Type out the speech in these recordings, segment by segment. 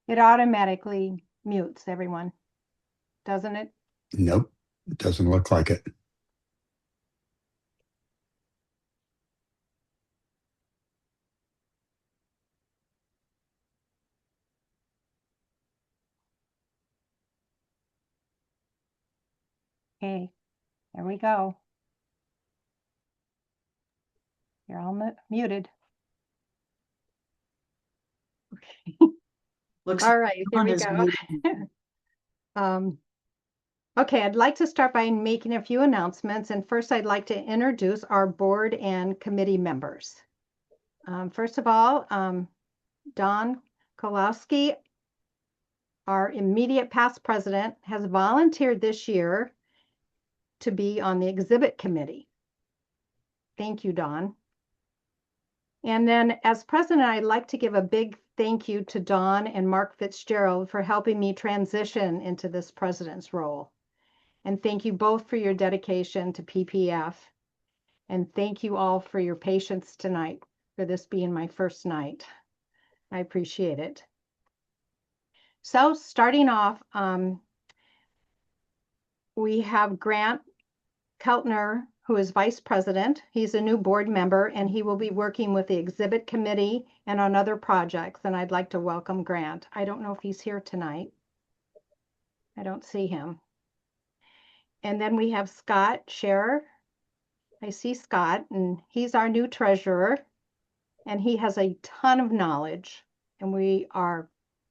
It automatically mutes everyone, doesn't it? Nope, it doesn't look like it. Okay, there we go. You're all muted. Okay. Looks All right, here we is go. muted. Okay, I'd like to start by making a few announcements. And first, I'd like to introduce our board and committee members. First of all, Don Kolowski, our immediate past president, has volunteered this year to be on the exhibit committee. Thank you, Don. And then as president, I'd like to give a big thank you to Don and Mark Fitzgerald for helping me transition into this president's role. And thank you both for your dedication to PPF. And thank you all for your patience tonight, for this being my first night. I appreciate it. So starting off, we have Grant Keltner, who is vice president. He's a new board member, and he will be working with the exhibit committee and on other projects. And I'd like to welcome Grant. I don't know if he's here tonight. I don't see him. And then we have Scott Scherer. I see Scott, and he's our new treasurer, and he has a ton of knowledge, and we are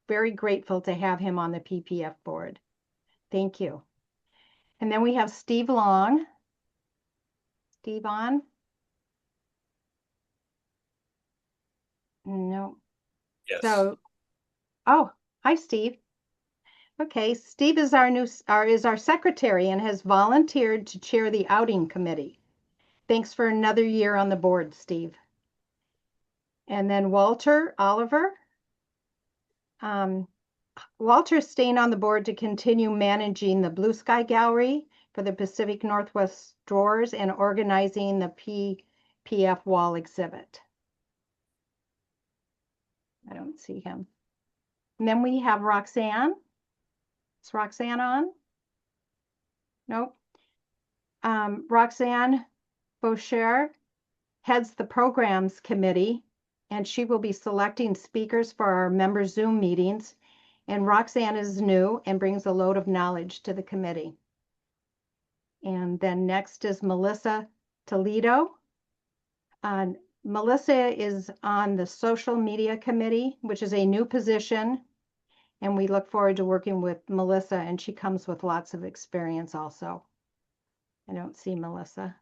very grateful to have him on the PPF board. Thank you. And then we have Steve Long. Steve on? No. Yes. So, oh, hi, Steve. Okay, Steve is our secretary and has volunteered to chair the outing committee. Thanks for another year on the board, Steve. And then Walter Oliver. Walter's staying on the board to continue managing the Blue Sky Gallery for the Pacific Northwest Drawers and organizing the PPF wall exhibit. I don't see him. And then we have Roxanne. Is Roxanne on? Nope. Roxanne Boucher heads the programs committee, and she will be selecting speakers for our member Zoom meetings. And Roxanne is new and brings a load of knowledge to the committee. And then next is Melissa Toledo. Melissa is on the social media committee, which is a new position. And we look forward to working with Melissa, and she comes with lots of experience also. I don't see Melissa.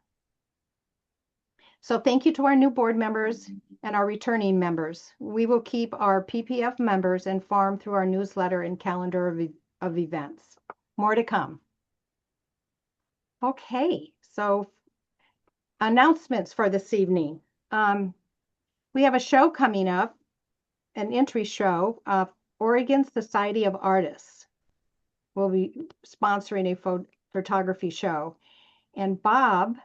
So thank you to our new board members and our returning members. We will keep our PPF members informed through our newsletter and calendar of events. More to come. Okay, so announcements for this evening. We have a show coming up, an entry show of Oregon Society of Artists. We'll be sponsoring a photography show. And Bob,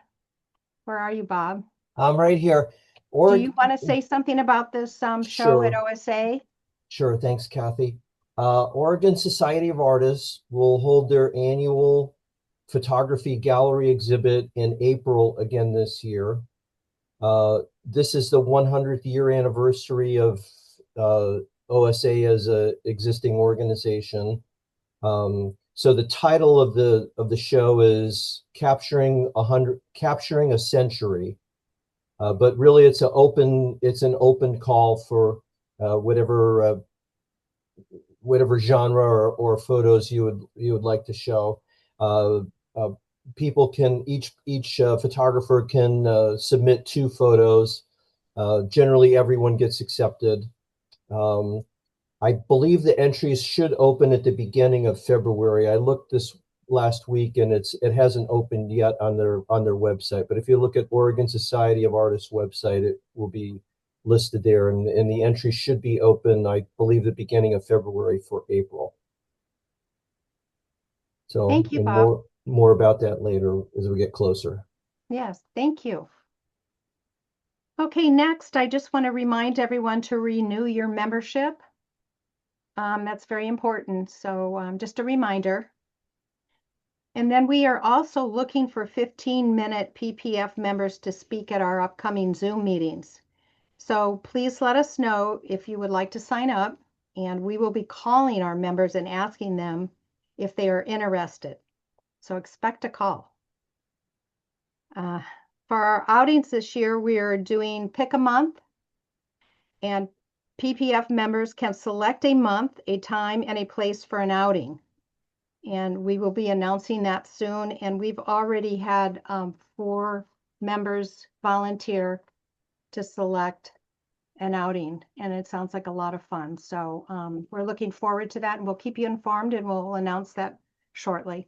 where are you, Bob? I'm right here. Do you want to say something about this show at OSA? Sure, thanks, Kathy. Oregon Society of Artists will hold their annual photography gallery exhibit in April again this year. This is the 100th year anniversary of OSA as an existing organization. So the title of the show is Capturing a Century. But really, it's an open call for whatever genre or photos you would like to show. People can each photographer can submit 2 photos. Generally, everyone gets accepted. I believe the entries should open at the beginning of February. I looked this last week, and it hasn't opened yet on their website. But if you look at Oregon Society of Artists website, it will be listed there, and the entry should be open, I believe, the beginning of February for April. So thank you, Bob. More about that later as we get closer. Yes, thank you. Okay, next, I just want to remind everyone to renew your membership. That's very important. So just a reminder. And then we are also looking for 15-minute PPF members to speak at our upcoming Zoom meetings. So please let us know if you would like to sign up, and we will be calling our members and asking them if they are interested. So expect a call. For our outings this year, we are doing Pick a Month, and PPF members can select a month, a time, and a place for an outing. And we will be announcing that soon. And we've already had 4 members volunteer to select an outing, and it sounds like a lot of fun. So we're looking forward to that, and we'll keep you informed, and we'll announce that shortly.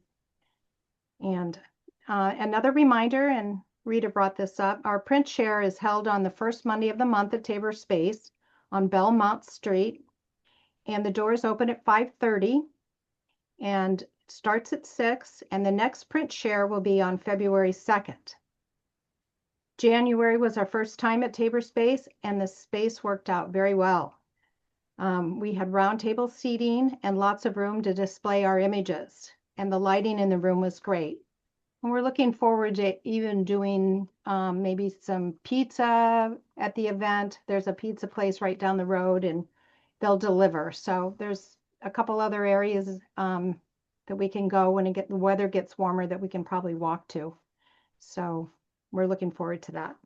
And another reminder, and Rita brought this up, our print share is held on the first Monday of the month at Tabor Space on Belmont Street, and the doors open at 5:30 and starts at 6, and the next print share will be on February 2nd. January was our first time at Tabor Space, and the space worked out very well. We had round table seating and lots of room to display our images, and the lighting in the room was great. And we're looking forward to even doing maybe some pizza at the event. There's a pizza place right down the road, and they'll deliver. So there's a couple other areas that we can go when the weather gets warmer that we can probably walk to. So we're looking forward to that.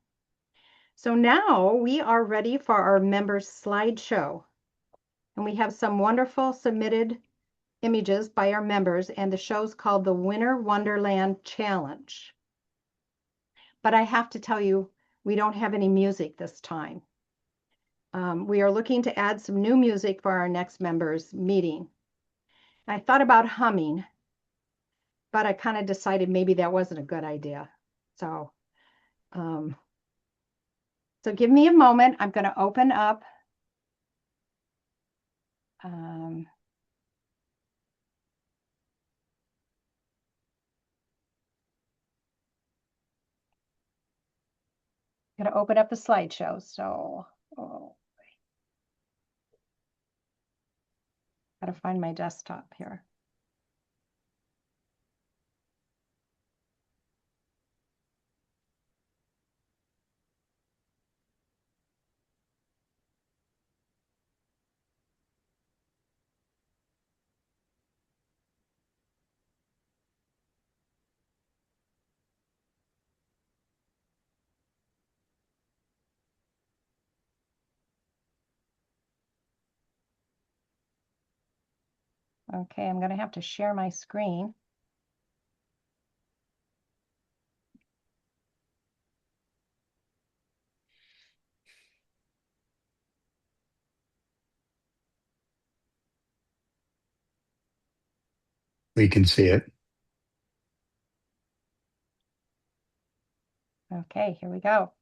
So now we are ready for our members slideshow. And we have some wonderful submitted images by our members, and the show's called the Winter Wonderland Challenge. But I have to tell you, we don't have any music this time. We are looking to add some new music for our next members meeting. I thought about humming, but I kind of decided maybe that wasn't a good idea. So give me a moment. I'm going to open up the slideshow. So, gotta find my desktop here. Okay, I'm going to have to share my screen. We can see it. Okay, here we go.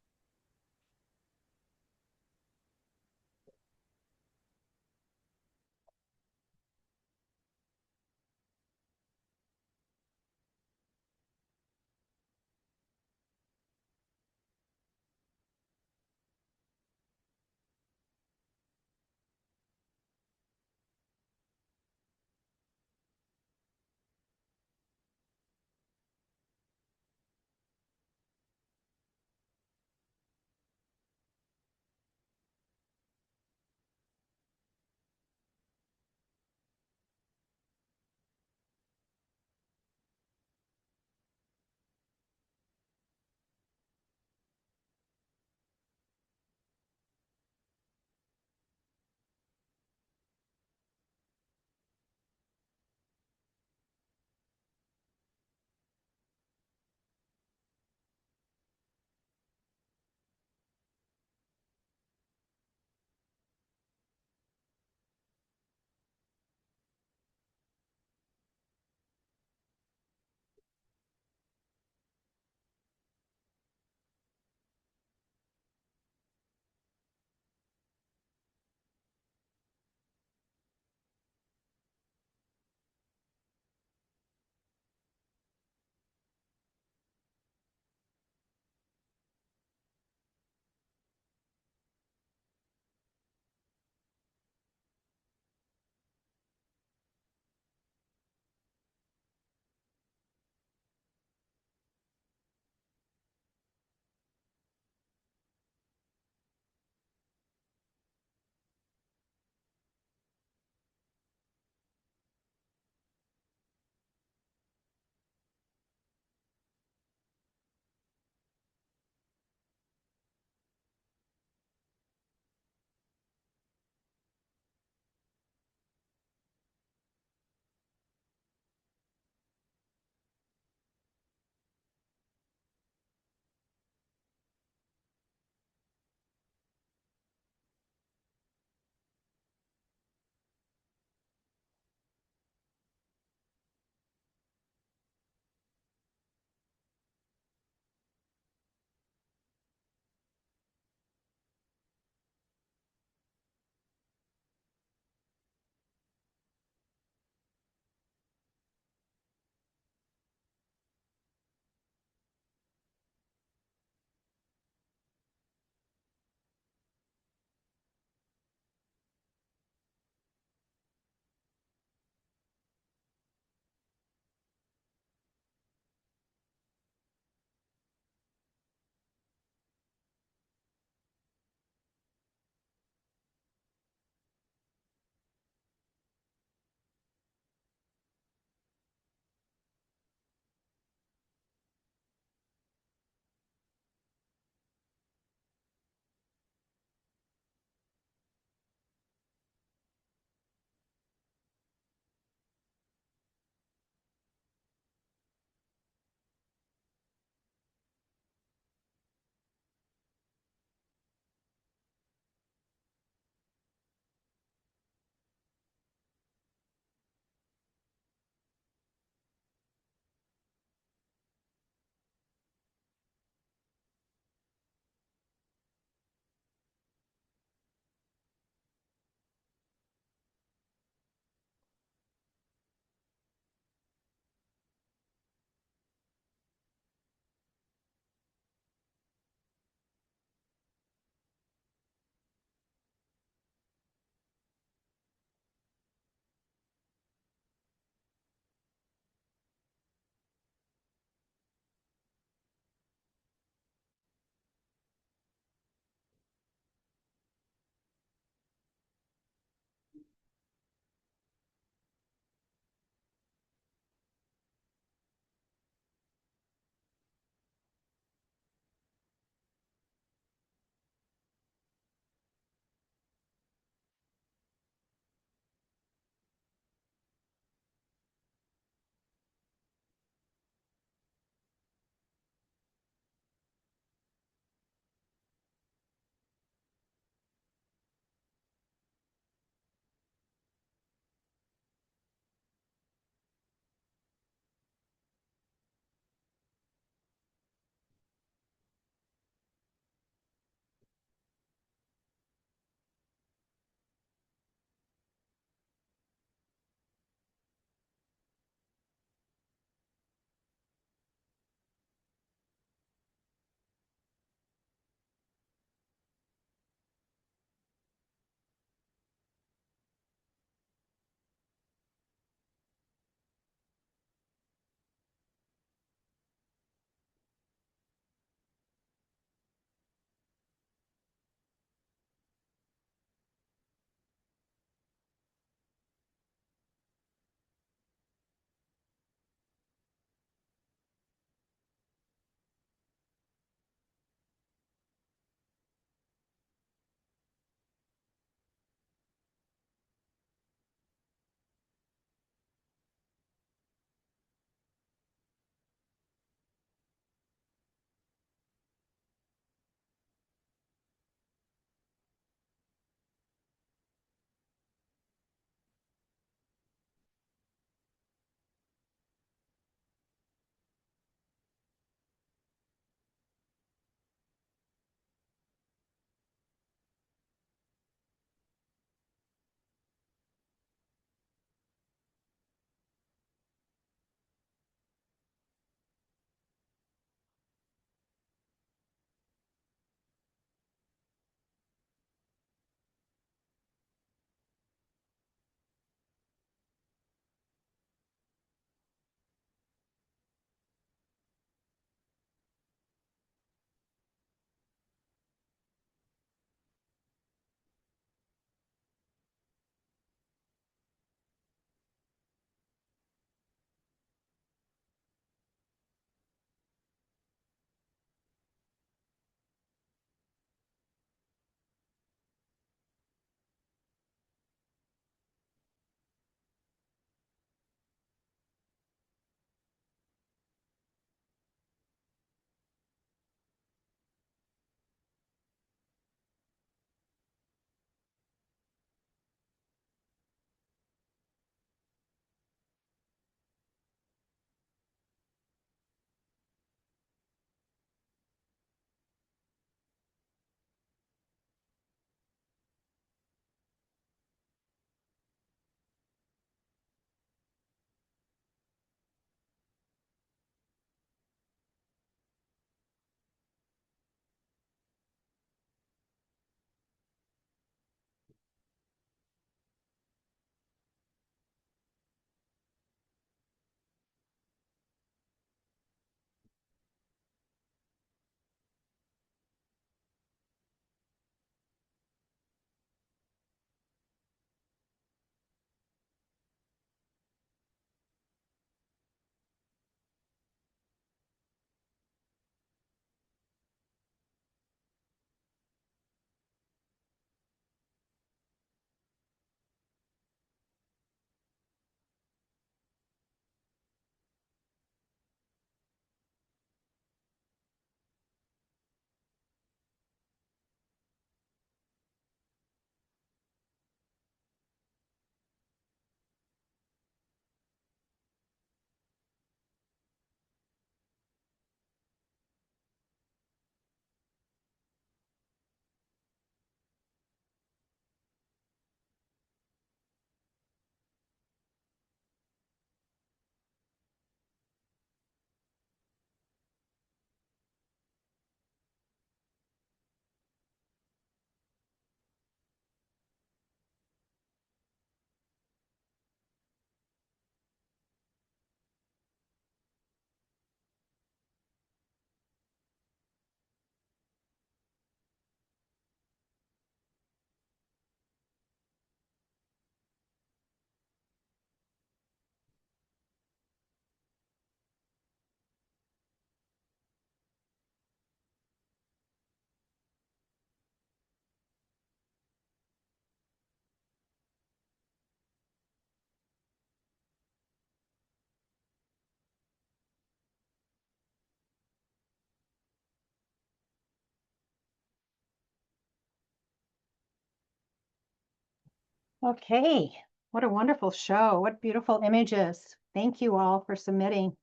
Okay, what a wonderful show. What beautiful images. Thank you all for submitting.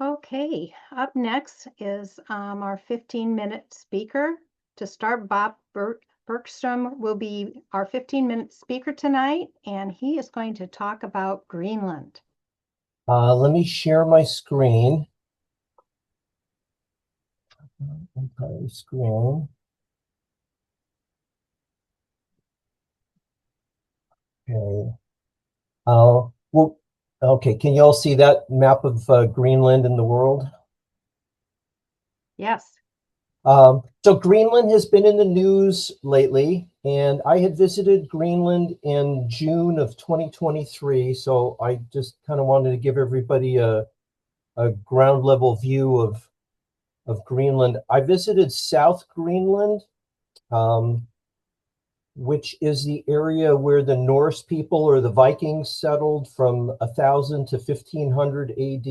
Okay, up next is our 15-minute speaker. To start, Bob Bergstrom will be our 15-minute speaker tonight, and he is going to talk about Greenland. Let me share my screen. Entire screen. Okay. Well, okay. Can you all see that map of Greenland and the world? Yes. So Greenland has been in the news lately, and I had visited Greenland in June of 2023. So I just kind of wanted to give everybody a ground level view of Greenland. I visited South Greenland, which is the area where the Norse people or the Vikings settled from 1000 to 1500 AD.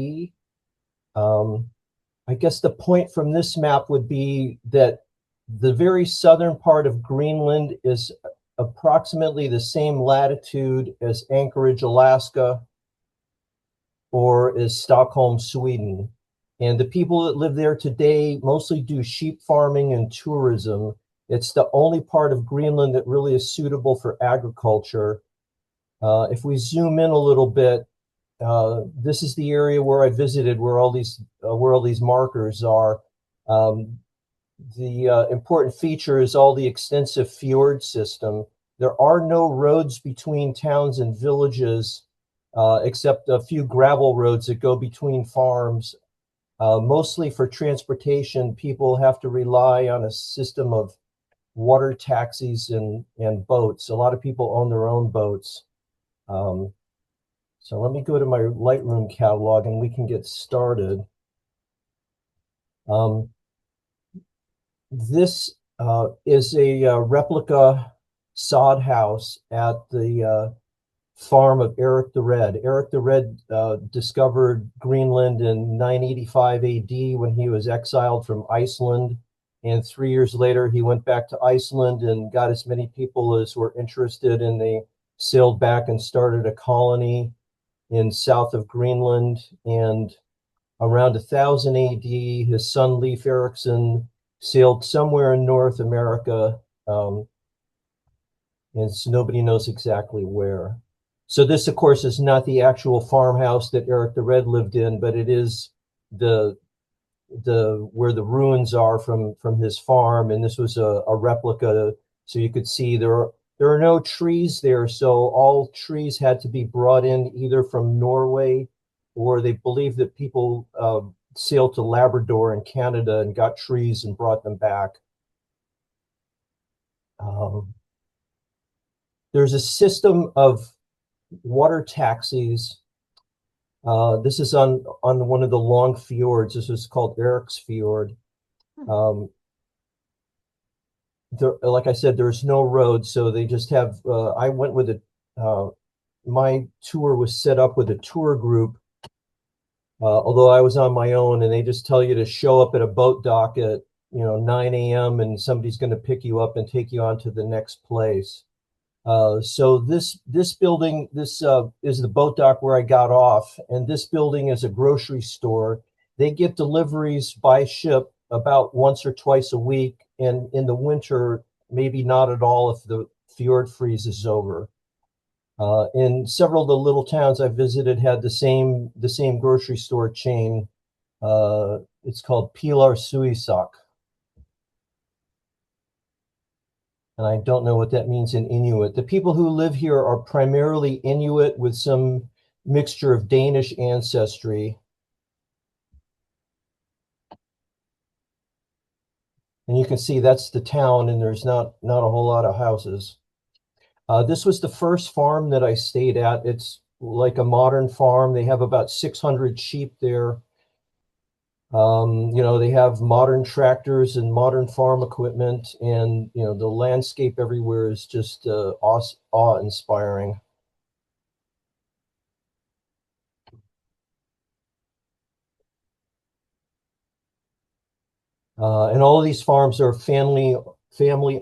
I guess the point from this map would be that the very southern part of Greenland is approximately the same latitude as Anchorage, Alaska, or as Stockholm, Sweden. And the people that live there today mostly do sheep farming and tourism. It's the only part of Greenland that really is suitable for agriculture. If we zoom in a little bit, this is the area where I visited, where all these markers are. The important feature is all the extensive fjord system. There are no roads between towns and villages, except a few gravel roads that go between farms. Mostly for transportation, people have to rely on a system of water taxis and boats. A lot of people own their own boats. So let me go to my Lightroom catalog and we can get started. This is a replica sod house at the farm of Eric the Red. Eric the Red discovered Greenland in 985 AD when he was exiled from Iceland. And 3 years later, he went back to Iceland and got as many people as were interested, and they sailed back and started a colony in south of Greenland. And around 1000 AD, his son Leif Erikson sailed somewhere in North America, and so nobody knows exactly where. So this, of course, is not the actual farmhouse that Eric the Red lived in, but it is the where the ruins are from his farm, and this was a replica, so you could see there are no trees there, so all trees had to be brought in either from Norway, or they believe that people sailed to Labrador and Canada and got trees and brought them back. There's a system of water taxis. This is on one of the long fjords. This is called Eric's Fjord. Like I said, there's no road, so they just have. I went with my tour was set up with a tour group, although I was on my own, and they just tell you to show up at a boat dock at 9 a.m. and somebody's going to pick you up and take you on to the next place. So this building, this is the boat dock where I got off, and this building is a grocery store. They get deliveries by ship about once or twice a week, and in the winter, maybe not at all if the fjord freezes over. In several of the little towns I visited had the same grocery store chain. It's called Pilar Suisak. And I don't know what that means in Inuit. The people who live here are primarily Inuit with some mixture of Danish ancestry. And you can see that's the town, and there's not a whole lot of houses. This was the first farm that I stayed at. It's like a modern farm. They have about 600 sheep there. They have modern tractors and modern farm equipment, and the landscape everywhere is just awe-inspiring. And all of these farms are family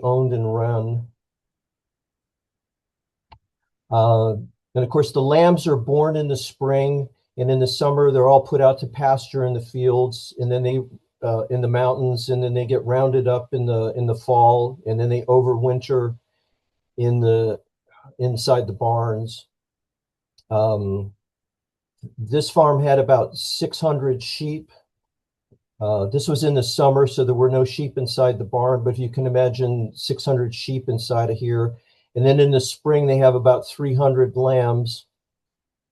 owned and run. And of course, the lambs are born in the spring, and in the summer, they're all put out to pasture in the fields, and then they in the mountains, and then they get rounded up in the fall, and then they overwinter in the inside the barns. This farm had about 600 sheep. This was in the summer, so there were no sheep inside the barn, but if you can imagine 600 sheep inside of here. And then in the spring, they have about 300 lambs.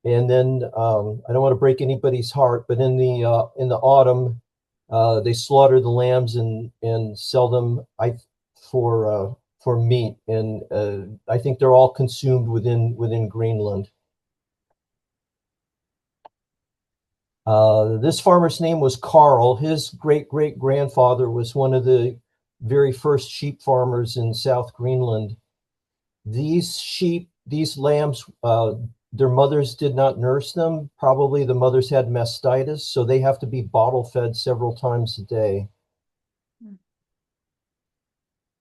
And then I don't want to break anybody's heart, but in the autumn, they slaughter the lambs and sell them for meat. And I think they're all consumed within Greenland. This farmer's name was Carl. His great-great-grandfather was one of the very first sheep farmers in South Greenland. These lambs, their mothers did not nurse them. Probably the mothers had mastitis, so they have to be bottle fed several times a day.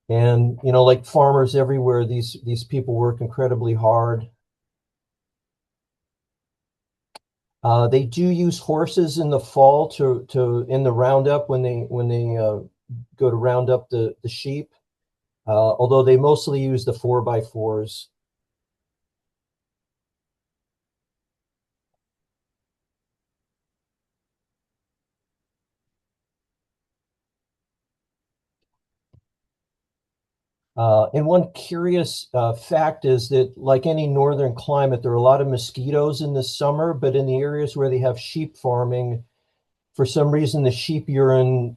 And, you know, like farmers everywhere, these people work incredibly hard. They do use horses in the fall in the roundup when they go to round up the sheep, although they mostly use the 4x4s. And one curious fact is that, like any northern climate, there are a lot of mosquitoes in the summer, but in the areas where they have sheep farming, for some reason, the sheep urine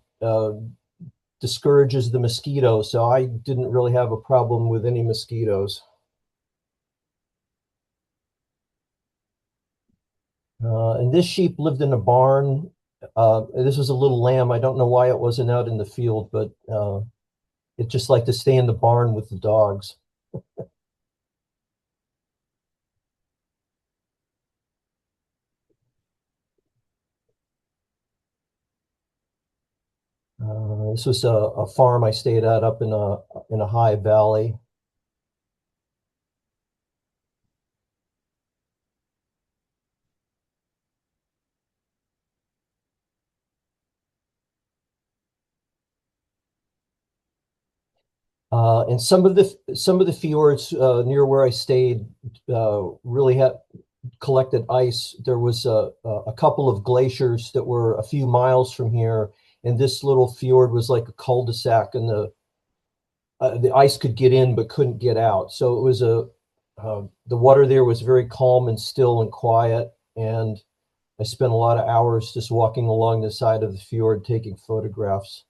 discourages the mosquitoes. So I didn't really have a problem with any mosquitoes. And this sheep lived in a barn. This was a little lamb. I don't know why it wasn't out in the field, but it just liked to stay in the barn with the dogs. This was a farm I stayed at up in a high valley. And some of the fjords near where I stayed really had collected ice. There was a couple of glaciers that were a few miles from here, and this little fjord was like a cul-de-sac, and the ice could get in but couldn't get out. So it was the water there was very calm and still and quiet, and I spent a lot of hours just walking along the side of the fjord taking photographs.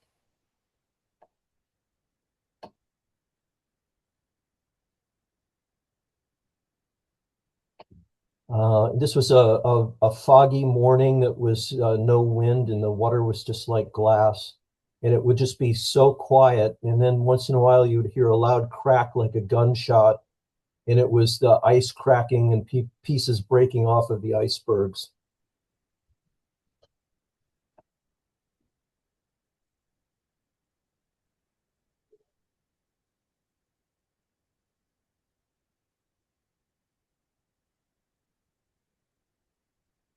This was a foggy morning that was no wind, and the water was just like glass, and it would just be so quiet. And then once in a while you would hear a loud crack like a gunshot, and it was the ice cracking and pieces breaking off of the icebergs.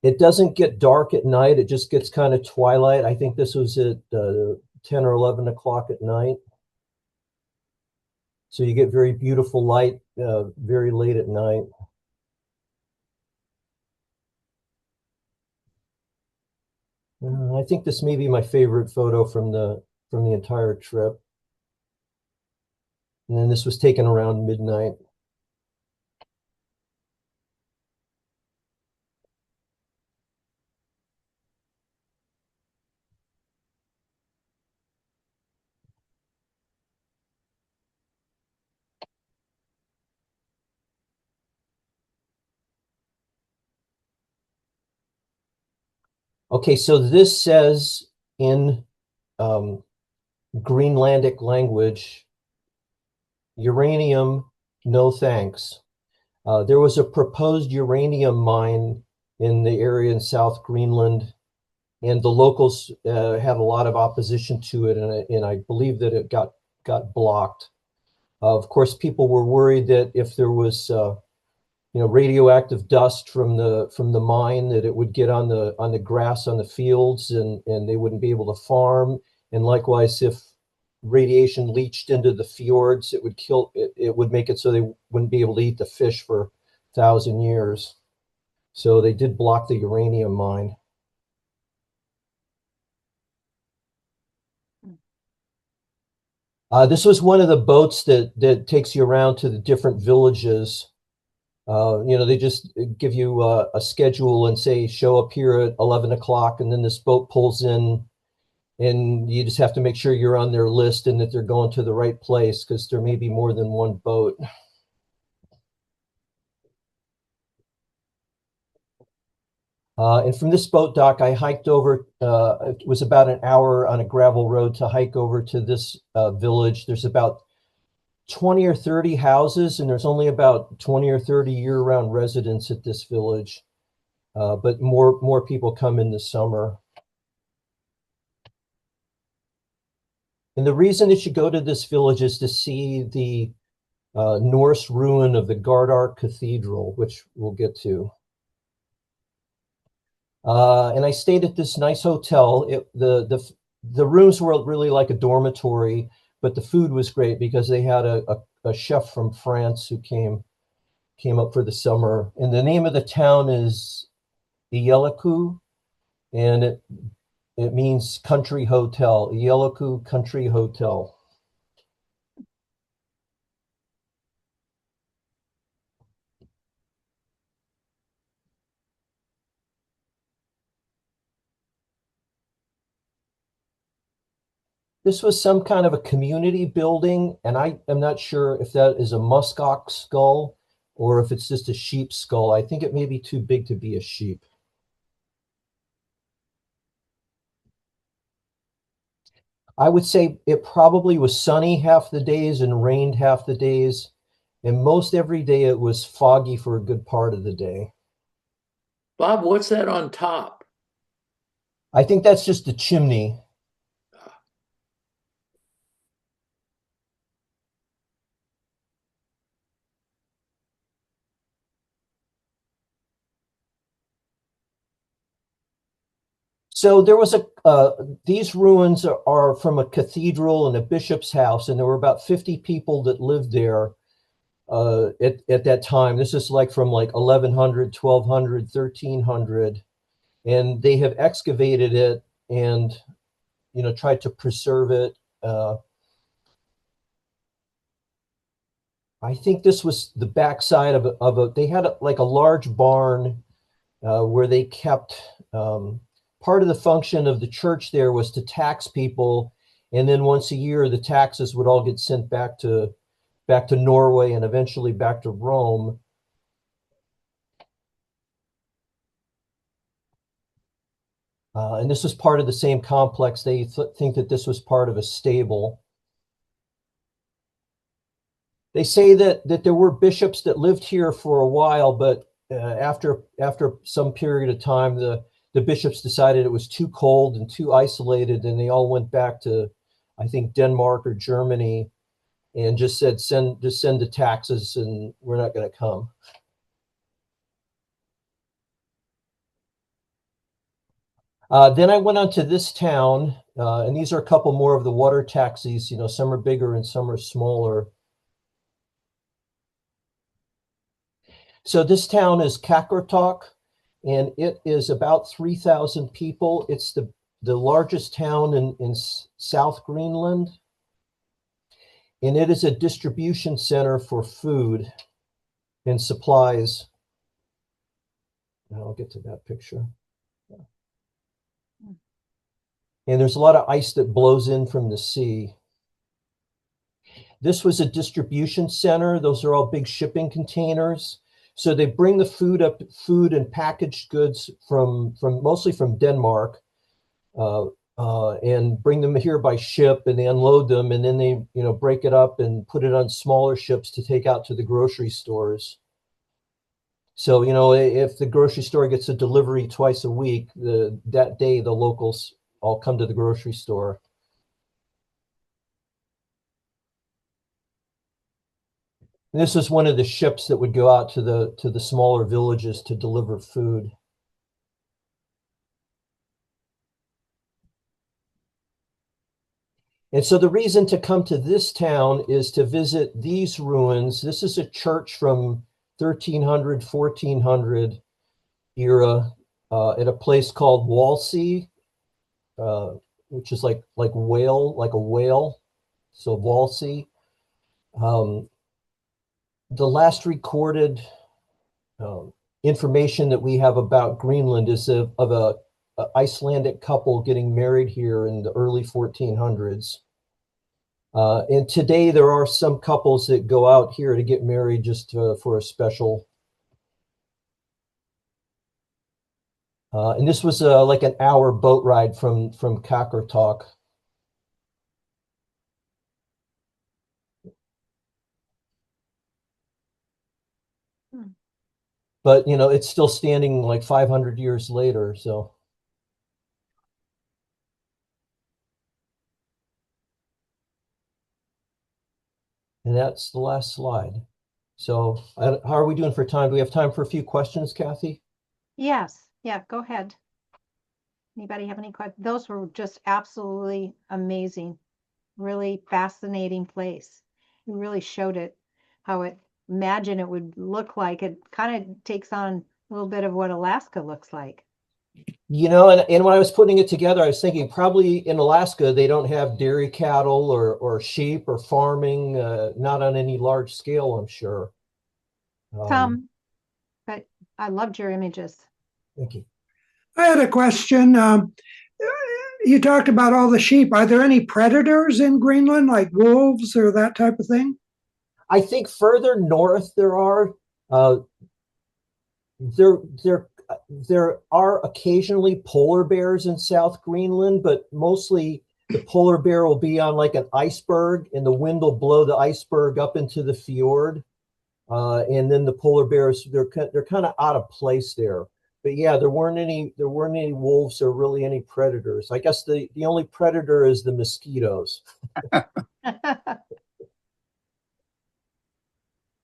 It doesn't get dark at night. It just gets kind of twilight. I think this was at 10 or 11 o'clock at night. So you get very beautiful light very late at night. I think this may be my favorite photo from the entire trip. And then this was taken around midnight. Okay, so this says in Greenlandic language, uranium, no thanks. There was a proposed uranium mine in the area in South Greenland, and the locals had a lot of opposition to it, and I believe that it got blocked. Of course, people were worried that if there was radioactive dust from the mine, that it would get on the grass on the fields, and they wouldn't be able to farm. And likewise, if radiation leached into the fjords, it would make it so they wouldn't be able to eat the fish for 1,000 years. So they did block the uranium mine. This was one of the boats that takes you around to the different villages. They just give you a schedule and say, show up here at 11 o'clock, and then this boat pulls in, and you just have to make sure you're on their list and that they're going to the right place, because there may be more than one boat. And from this boat dock, I hiked over, it was about an hour on a gravel road to hike over to this village. There's about 20 or 30 houses, and there's only about 20 or 30 year-round residents at this village. But more people come in the summer. And the reason that you go to this village is to see the Norse ruin of the Gardar Cathedral, which we'll get to. And I stayed at this nice hotel. The rooms were really like a dormitory, but the food was great because they had a chef from France who came up for the summer. And the name of the town is Ieliku, and it means country hotel. Ieliku Country Hotel. This was some kind of a community building, and I am not sure if that is a muskox skull or if it's just a sheep skull. I think it may be too big to be a sheep. I would say it probably was sunny half the days and rained half the days, and most every day it was foggy for a good part of the day. Bob, what's that on top? I think that's just the chimney. So there was these ruins are from a cathedral and a bishop's house, and there were about 50 people that lived there at that time. This is like from like 1100, 1200, 1300, and they have excavated it and tried to preserve it. I think this was the backside of a. They had like a large barn where they kept. Part of the function of the church there was to tax people, and then once a year the taxes would all get sent back to Norway and eventually back to Rome. And this was part of the same complex. They think that this was part of a stable. They say that there were bishops that lived here for a while, but after some period of time, the bishops decided it was too cold and too isolated, and they all went back to, I think, Denmark or Germany, and just said, send the taxes and we're not going to come. Then I went on to this town, and these are a couple more of the water taxis. Some are bigger and some are smaller. So this town is Kakartok, and it is about 3,000 people. It's the largest town in South Greenland, and it is a distribution center for food and supplies. And I'll get to that picture. And there's a lot of ice that blows in from the sea. This was a distribution center. Those are all big shipping containers. So they bring the food and packaged goods from mostly from Denmark, and bring them here by ship, and they unload them, and then they break it up and put it on smaller ships to take out to the grocery stores. So if the grocery store gets a delivery twice a week, that day the locals all come to the grocery store. And this was one of the ships that would go out to the smaller villages to deliver food. And so the reason to come to this town is to visit these ruins. This is a church from 1300, 1400 era at a place called Walsey, which is like whale, like a whale. So Walsey. The last recorded information that we have about Greenland is of a Icelandic couple getting married here in the early 1400s. And today there are some couples that go out here to get married just for a special. And this was like an hour boat ride from Kakartok. But, you know, it's still standing like 500 years later, so. And that's the last slide. So how are we doing for time? Do we have time for a few questions, Kathy? Yes, yeah, go ahead. Anybody have any questions? Those were just absolutely amazing, really fascinating place. You really showed it, how it, imagine it would look like. It kind of takes on a little bit of what Alaska looks like. You know, and when I was putting it together, I was thinking probably in Alaska, they don't have dairy cattle or sheep or farming, not on any large scale, I'm sure. But I loved your images. Thank you. I had a question. You talked about all the sheep. Are there any predators in Greenland, like wolves or that type of thing? I think further north there are. There are occasionally polar bears in South Greenland, but mostly the polar bear will be on like an iceberg, and the wind will blow the iceberg up into the fjord. And then the polar bears, they're kind of out of place there. But yeah, there weren't any wolves or really any predators. I guess the only predator is the mosquitoes.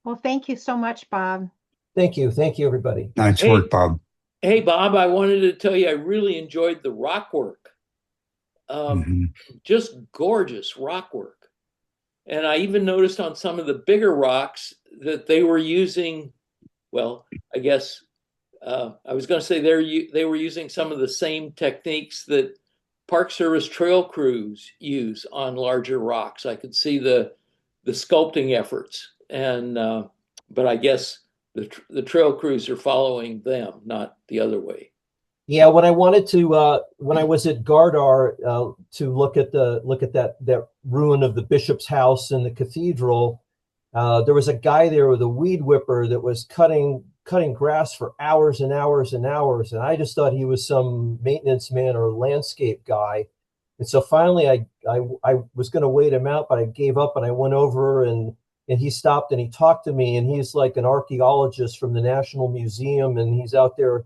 Well, thank you so much, Bob. Thank you, everybody. Nice work, Bob. Hey, Bob, I wanted to tell you I really enjoyed the rock work. Just gorgeous rock work. And I even noticed on some of the bigger rocks that they were using, well, I guess I was going to say they were using some of the same techniques that Park Service trail crews use on larger rocks. I could see the sculpting efforts, and but I guess the trail crews are following them, not the other way. Yeah, when I wanted to, when I was at Gardar to look at that ruin of the bishop's house and the cathedral, there was a guy there with a weed whipper that was cutting grass for hours and hours and hours, and I just thought he was some maintenance man or landscape guy. And so finally, I was going to wait him out, but I gave up and I went over and he stopped and he talked to me, and he's like an archaeologist from the National Museum, and he's out there.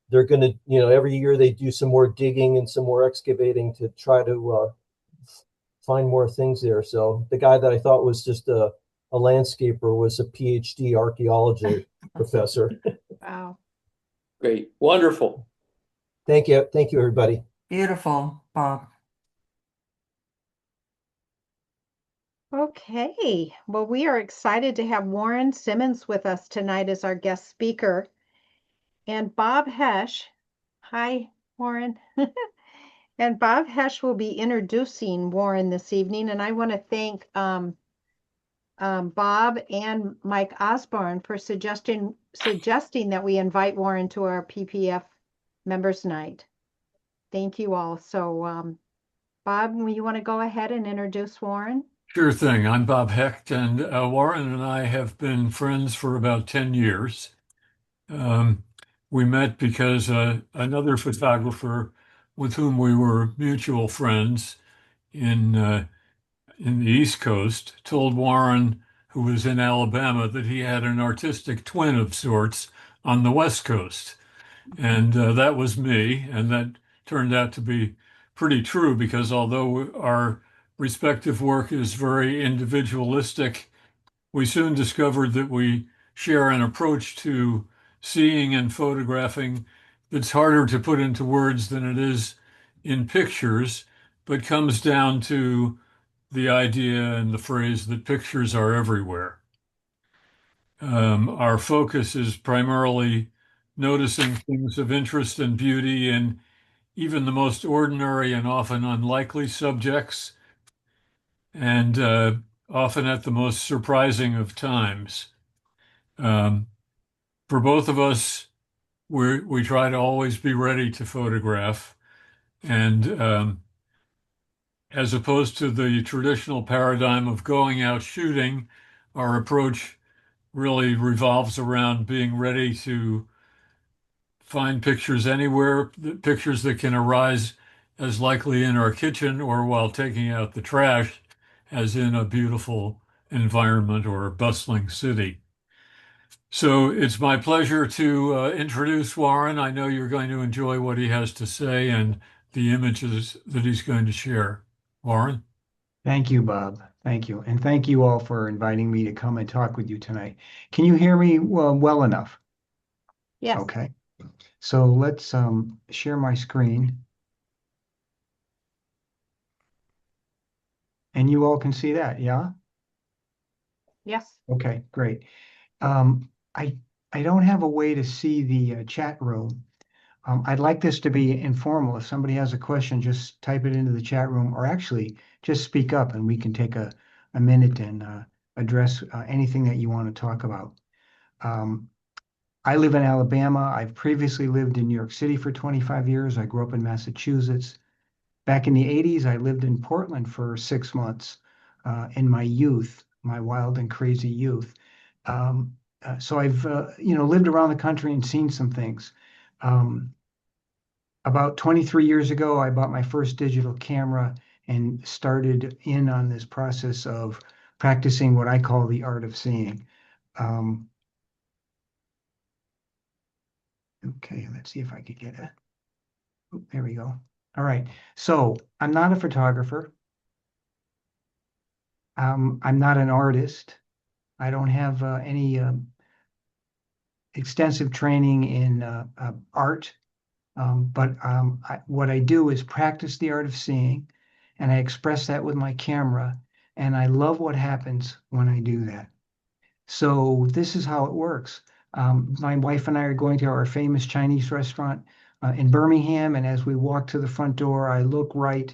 They're going to, you know, every year they do some more digging and some more excavating to try to find more things there. So the guy that I thought was just a landscaper was a PhD archaeology professor. Wow. Great. Wonderful. Thank you, everybody. Beautiful, Bob. Okay, well, we are excited to have Warren Simmons with us tonight as our guest speaker. And Bob Hesch, hi, Warren. And Bob Hesch will be introducing Warren this evening. And I want to thank Bob and Mike Osborne for suggesting that we invite Warren to our PPF Members Night. Thank you all. So, Bob, you want to go ahead and introduce Warren? Sure thing. I'm Bob Hecht, and Warren and I have been friends for about 10 years. We met because another photographer with whom we were mutual friends in the East Coast told Warren, who was in Alabama, that he had an artistic twin of sorts on the West Coast. And that was me, and that turned out to be pretty true, because although our respective work is very individualistic, we soon discovered that we share an approach to seeing and photographing that's harder to put into words than it is in pictures, but comes down to the idea and the phrase that pictures are everywhere. Our focus is primarily noticing things of interest and beauty in even the most ordinary and often unlikely subjects, and often at the most surprising of times. Um, for both of us, we try to always be ready to photograph, and as opposed to the traditional paradigm of going out shooting, our approach really revolves around being ready to find pictures anywhere, pictures that can arise as likely in our kitchen or while taking out the trash as in a beautiful environment or a bustling city. So it's my pleasure to introduce Warren. I know you're going to enjoy what he has to say and the images that he's going to share. Warren? Thank you, Bob. Thank you. And thank you all for inviting me to come and talk with you tonight. Can you hear me well enough? Yes. Okay. So let's share my screen. And you all can see that, yeah? Yes. Okay, great. I don't have a way to see the chat room. I'd like this to be informal. If somebody has a question, just type it into the chat room, or actually just speak up and we can take a minute and address anything that you want to talk about. I live in Alabama. I've previously lived in New York City for 25 years. I grew up in Massachusetts. Back in the 80s, I lived in Portland for 6 months in my youth, my wild and crazy youth. So I've lived around the country and seen some things. About 23 years ago, I bought my first digital camera and started in on this process of practicing what I call the art of seeing. Okay, let's see if I could get it. There we go. All right. So I'm not a photographer. I'm not an artist. I don't have any extensive training in art. But what I do is practice the art of seeing, and I express that with my camera, and I love what happens when I do that. So this is how it works. My wife and I are going to our famous Chinese restaurant in Birmingham, and as we walk to the front door, I look right.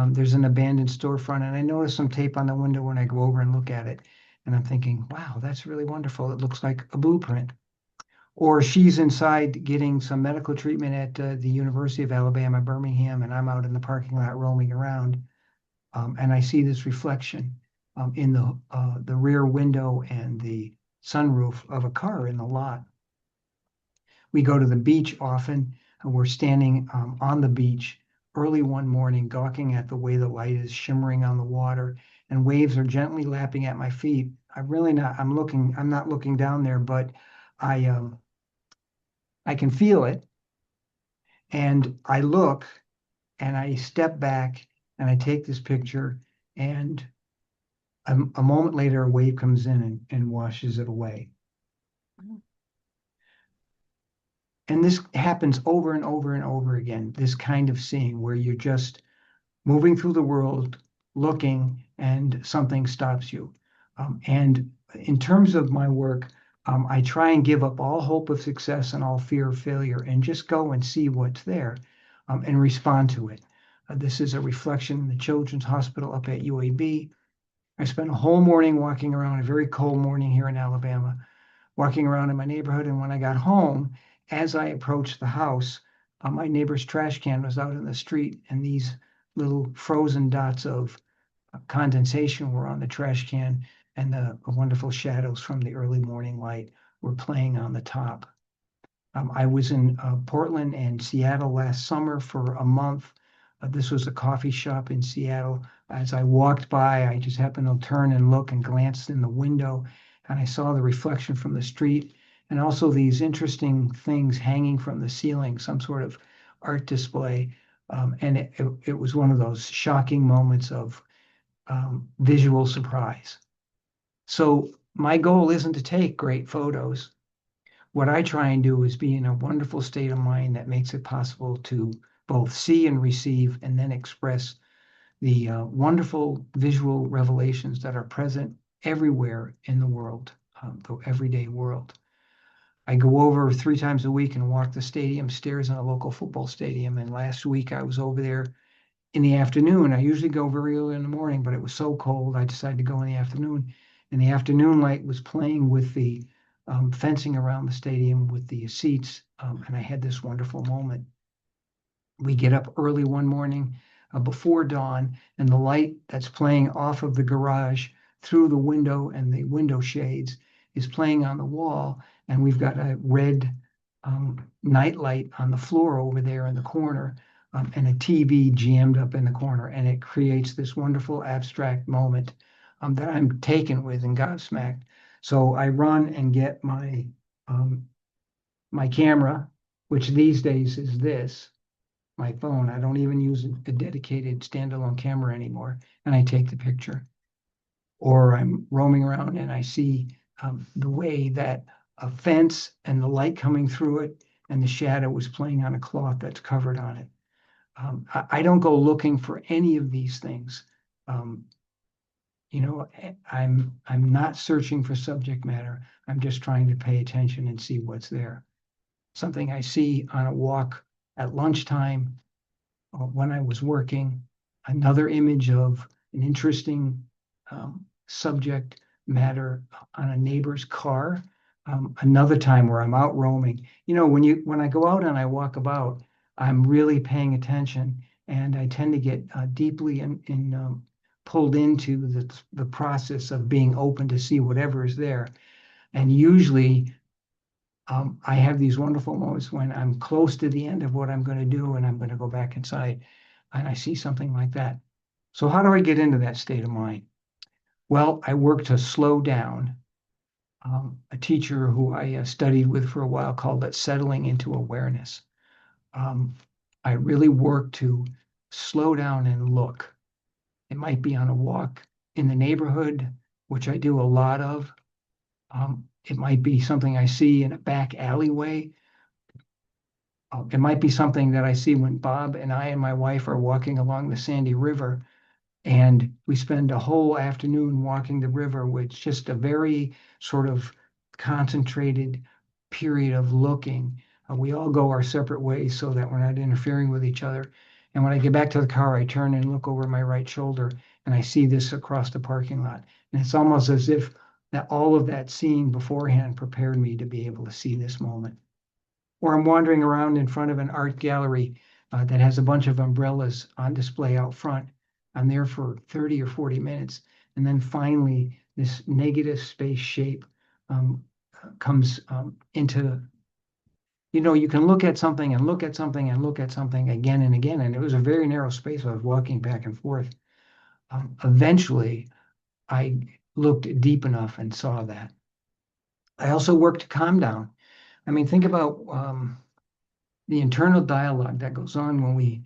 There's an abandoned storefront, and I notice some tape on the window when I go over and look at it. And I'm thinking, wow, that's really wonderful. It looks like a blueprint. Or she's inside getting some medical treatment at the University of Alabama, Birmingham, and I'm out in the parking lot roaming around, and I see this reflection in the rear window and the sunroof of a car in the lot. We go to the beach often, and we're standing on the beach early one morning, gawking at the way the light is shimmering on the water, and waves are gently lapping at my feet. I'm not looking down there, but I can feel it, and I look, and I step back, and I take this picture, and a moment later, a wave comes in and washes it away. And this happens over and over and over again, this kind of seeing where you're just moving through the world, looking, and something stops you. And in terms of my work, I try and give up all hope of success and all fear of failure and just go and see what's there and respond to it. This is a reflection in the Children's Hospital up at UAB. I spent a whole morning walking around, a very cold morning here in Alabama, walking around in my neighborhood. And when I got home, as I approached the house, my neighbor's trash can was out in the street, and these little frozen dots of condensation were on the trash can, and the wonderful shadows from the early morning light were playing on the top. I was in Portland and Seattle last summer for a month. This was a coffee shop in Seattle. As I walked by, I just happened to turn and look and glanced in the window, and I saw the reflection from the street and also these interesting things hanging from the ceiling, some sort of art display. And it was one of those shocking moments of visual surprise. So my goal isn't to take great photos. What I try and do is be in a wonderful state of mind that makes it possible to both see and receive and then express the wonderful visual revelations that are present everywhere in the world, the everyday world. I go over 3 times a week and walk the stadium stairs in a local football stadium. And last week I was over there in the afternoon. I usually go very early in the morning, but it was so cold, I decided to go in the afternoon. And the afternoon light was playing with the fencing around the stadium with the seats. And I had this wonderful moment. We get up early one morning before dawn, and the light that's playing off of the garage through the window and the window shades is playing on the wall. And we've got a red night light on the floor over there in the corner, and a TV jammed up in the corner. And it creates this wonderful abstract moment that I'm taken with and gobsmacked. So I run and get my camera, which these days is this, my phone. I don't even use a dedicated standalone camera anymore, and I take the picture. Or I'm roaming around and I see the way that a fence and the light coming through it and the shadow is playing on a cloth that's covered on it. I don't go looking for any of these things. I'm not searching for subject matter. I'm just trying to pay attention and see what's there. Something I see on a walk at lunchtime, when I was working, another image of an interesting subject matter on a neighbor's car. Another time where I'm out roaming. When I go out and I walk about, I'm really paying attention, and I tend to get deeply pulled into the process of being open to see whatever is there. And usually I have these wonderful moments when I'm close to the end of what I'm going to do and I'm going to go back inside and I see something like that. So how do I get into that state of mind? Well, I work to slow down. A teacher who I studied with for a while called it settling into awareness. I really work to slow down and look. It might be on a walk in the neighborhood, which I do a lot of. It might be something I see in a back alleyway. It might be something that I see when Bob and I and my wife are walking along the Sandy River, and we spend a whole afternoon walking the river with just a very sort of concentrated period of looking. We all go our separate ways so that we're not interfering with each other. And when I get back to the car, I turn and look over my right shoulder, and I see this across the parking lot. And it's almost as if that all of that seeing beforehand prepared me to be able to see this moment. Or I'm wandering around in front of an art gallery that has a bunch of umbrellas on display out front. I'm there for 30 or 40 minutes. And then finally, this negative space shape comes into, you can look at something and look at something and look at something again and again. And it was a very narrow space. I was walking back and forth. Eventually, I looked deep enough and saw that. I also worked to calm down. I mean, think about the internal dialogue that goes on when we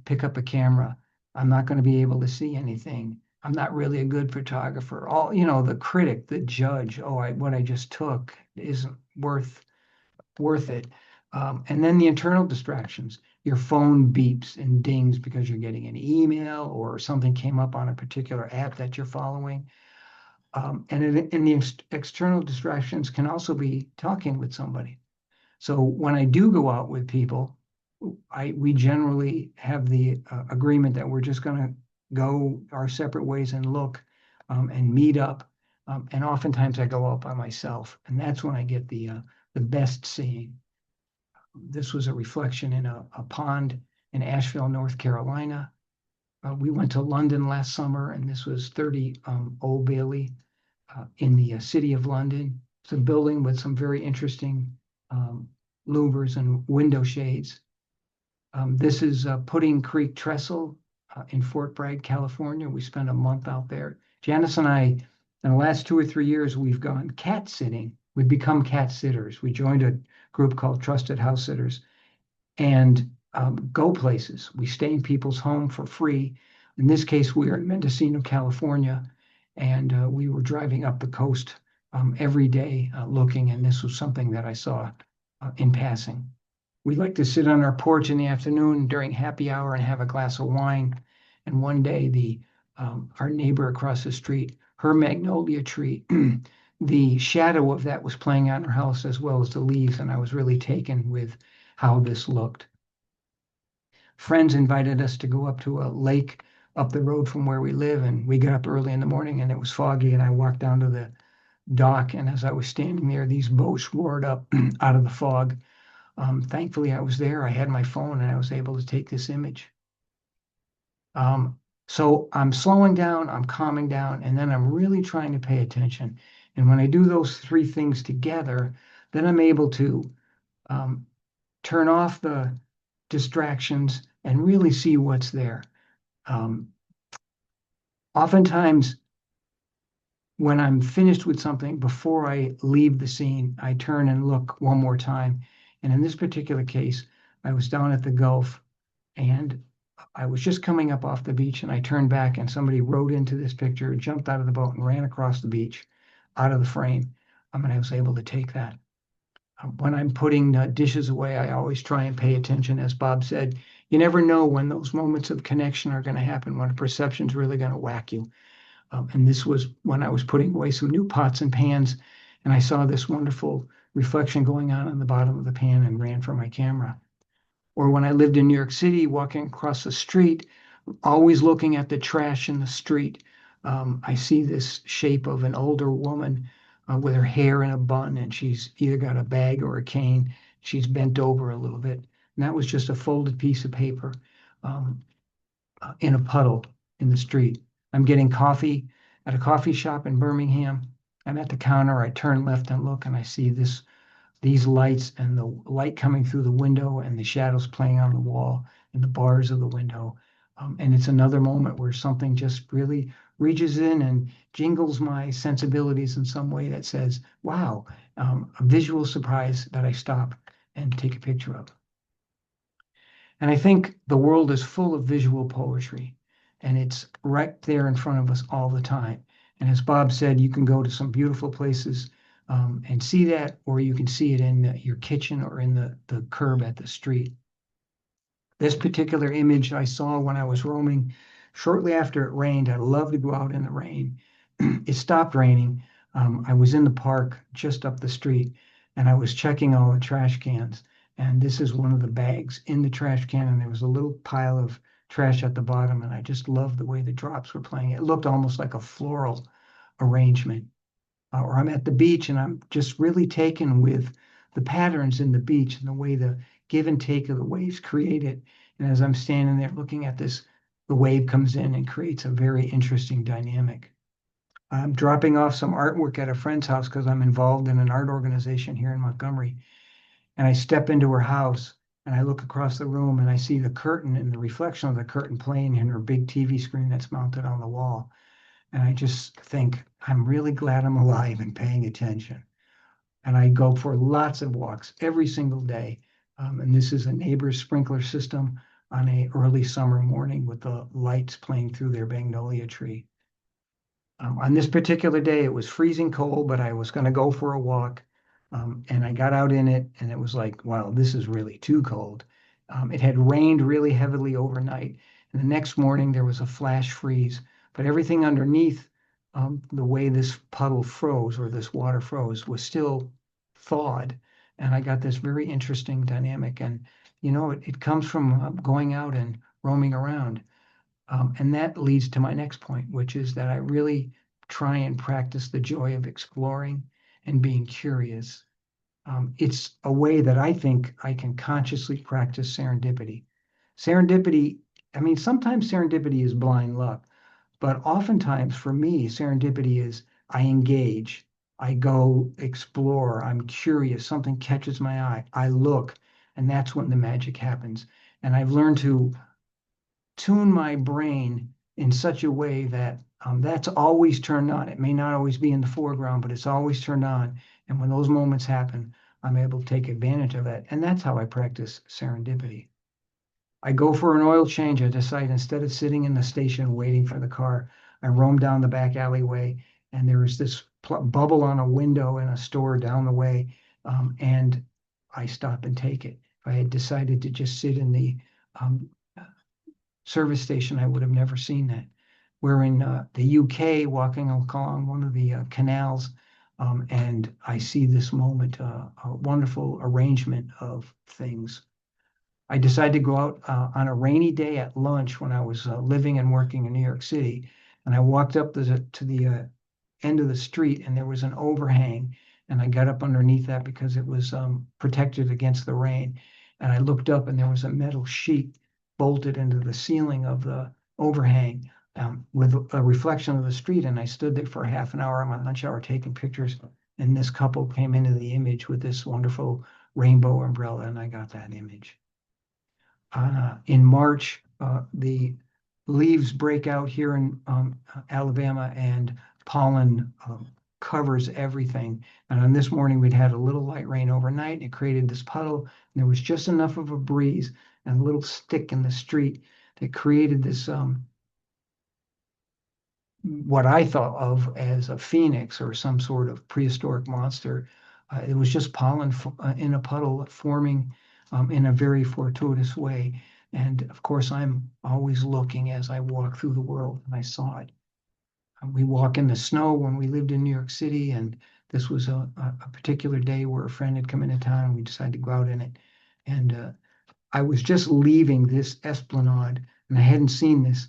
pick up a camera. I'm not going to be able to see anything. I'm not really a good photographer. The critic, the judge, what I just took isn't worth it. And then the internal distractions. Your phone beeps and dings because you're getting an email or something came up on a particular app that you're following. And the external distractions can also be talking with somebody. So when I do go out with people, we generally have the agreement that we're just going to go our separate ways and look and meet up. And oftentimes I go out by myself, and that's when I get the best seeing. This was a reflection in a pond in Asheville, North Carolina. We went to London last summer, and this was 30 Old Bailey in the city of London. It's a building with some very interesting louvers and window shades. This is Pudding Creek Trestle in Fort Bragg, California. We spent a month out there. Janice and I, in the last 2 or 3 years, we've gone cat sitting. We've become cat sitters. We joined a group called Trusted House Sitters and go places. We stay in people's home for free. In this case, we are in Mendocino, California, and we were driving up the coast every day looking, and this was something that I saw in passing. We like to sit on our porch in the afternoon during happy hour and have a glass of wine. And one day, our neighbor across the street, her magnolia tree, the shadow of that was playing on her house as well as the leaves, and I was really taken with how this looked. Friends invited us to go up to a lake up the road from where we live, and we got up early in the morning and it was foggy, and I walked down to the dock, and as I was standing there, these boats roared up out of the fog. Thankfully, I was there. I had my phone and I was able to take this image. So I'm slowing down, I'm calming down, and then I'm really trying to pay attention. And when I do those three things together, then I'm able to turn off the distractions and really see what's there. Oftentimes, when I'm finished with something, before I leave the scene, I turn and look one more time. And in this particular case, I was down at the Gulf and I was just coming up off the beach, and I turned back and somebody rode into this picture, jumped out of the boat and ran across the beach out of the frame. And I was able to take that. When I'm putting dishes away, I always try and pay attention. As Bob said, you never know when those moments of connection are going to happen, when a perception's really going to whack you. And this was when I was putting away some new pots and pans, and I saw this wonderful reflection going on the bottom of the pan and ran for my camera. Or when I lived in New York City, walking across the street, always looking at the trash in the street, I see this shape of an older woman with her hair in a bun, and she's either got a bag or a cane. She's bent over a little bit. And that was just a folded piece of paper in a puddle in the street. I'm getting coffee at a coffee shop in Birmingham. I'm at the counter. I turn left and look, and I see these lights and the light coming through the window and the shadows playing on the wall and the bars of the window. And it's another moment where something just really reaches in and jingles my sensibilities in some way that says, wow, a visual surprise that I stop and take a picture of. And I think the world is full of visual poetry, and it's right there in front of us all the time. And as Bob said, you can go to some beautiful places and see that, or you can see it in your kitchen or in the curb at the street. This particular image I saw when I was roaming shortly after it rained. I love to go out in the rain. It stopped raining. I was in the park just up the street, and I was checking all the trash cans. And this is one of the bags in the trash can, and there was a little pile of trash at the bottom, and I just loved the way the drops were playing. It looked almost like a floral arrangement. Or I'm at the beach and I'm just really taken with the patterns in the beach and the way the give and take of the waves create it. And as I'm standing there looking at this, the wave comes in and creates a very interesting dynamic. I'm dropping off some artwork at a friend's house because I'm involved in an art organization here in Montgomery. And I step into her house and I look across the room and I see the curtain and the reflection of the curtain playing in her big TV screen that's mounted on the wall. And I just think, I'm really glad I'm alive and paying attention. And I go for lots of walks every single day. And this is a neighbor's sprinkler system on an early summer morning with the lights playing through their magnolia tree. On this particular day, it was freezing cold, but I was going to go for a walk. And I got out in it, and it was like, wow, this is really too cold. It had rained really heavily overnight. And the next morning, there was a flash freeze. But everything underneath, the way this puddle froze or this water froze was still thawed. And I got this very interesting dynamic. And, it comes from going out and roaming around. And that leads to my next point, which is that I really try and practice the joy of exploring and being curious. It's a way that I think I can consciously practice serendipity. Serendipity, sometimes serendipity is blind luck, but oftentimes for me, serendipity is I engage, I go explore, I'm curious, something catches my eye, I look, and that's when the magic happens. And I've learned to tune my brain in such a way that that's always turned on. It may not always be in the foreground, but it's always turned on. And when those moments happen, I'm able to take advantage of that. And that's how I practice serendipity. I go for an oil change. I decide instead of sitting in the station waiting for the car, I roam down the back alleyway, and there is this bubble on a window in a store down the way, and I stop and take it. If I had decided to just sit in the um, service station, I would have never seen that. We're in the UK walking along one of the canals, and I see this moment, a wonderful arrangement of things. I decided to go out on a rainy day at lunch when I was living and working in New York City, and I walked up to the end of the street, and there was an overhang, and I got up underneath that because it was protected against the rain. And I looked up, and there was a metal sheet bolted into the ceiling of the overhang with a reflection of the street. And I stood there for half an hour on my lunch hour taking pictures. And this couple came into the image with this wonderful rainbow umbrella, and I got that image. In March, the leaves break out here in Alabama, and pollen covers everything. And on this morning, we'd had a little light rain overnight. It created this puddle, and there was just enough of a breeze and a little stick in the street that created this what I thought of as a phoenix or some sort of prehistoric monster. It was just pollen in a puddle forming in a very fortuitous way. And of course, I'm always looking as I walk through the world, and I saw it. We walk in the snow when we lived in New York City, and this was a particular day where a friend had come into town, and we decided to go out in it. And I was just leaving this esplanade, and I hadn't seen this.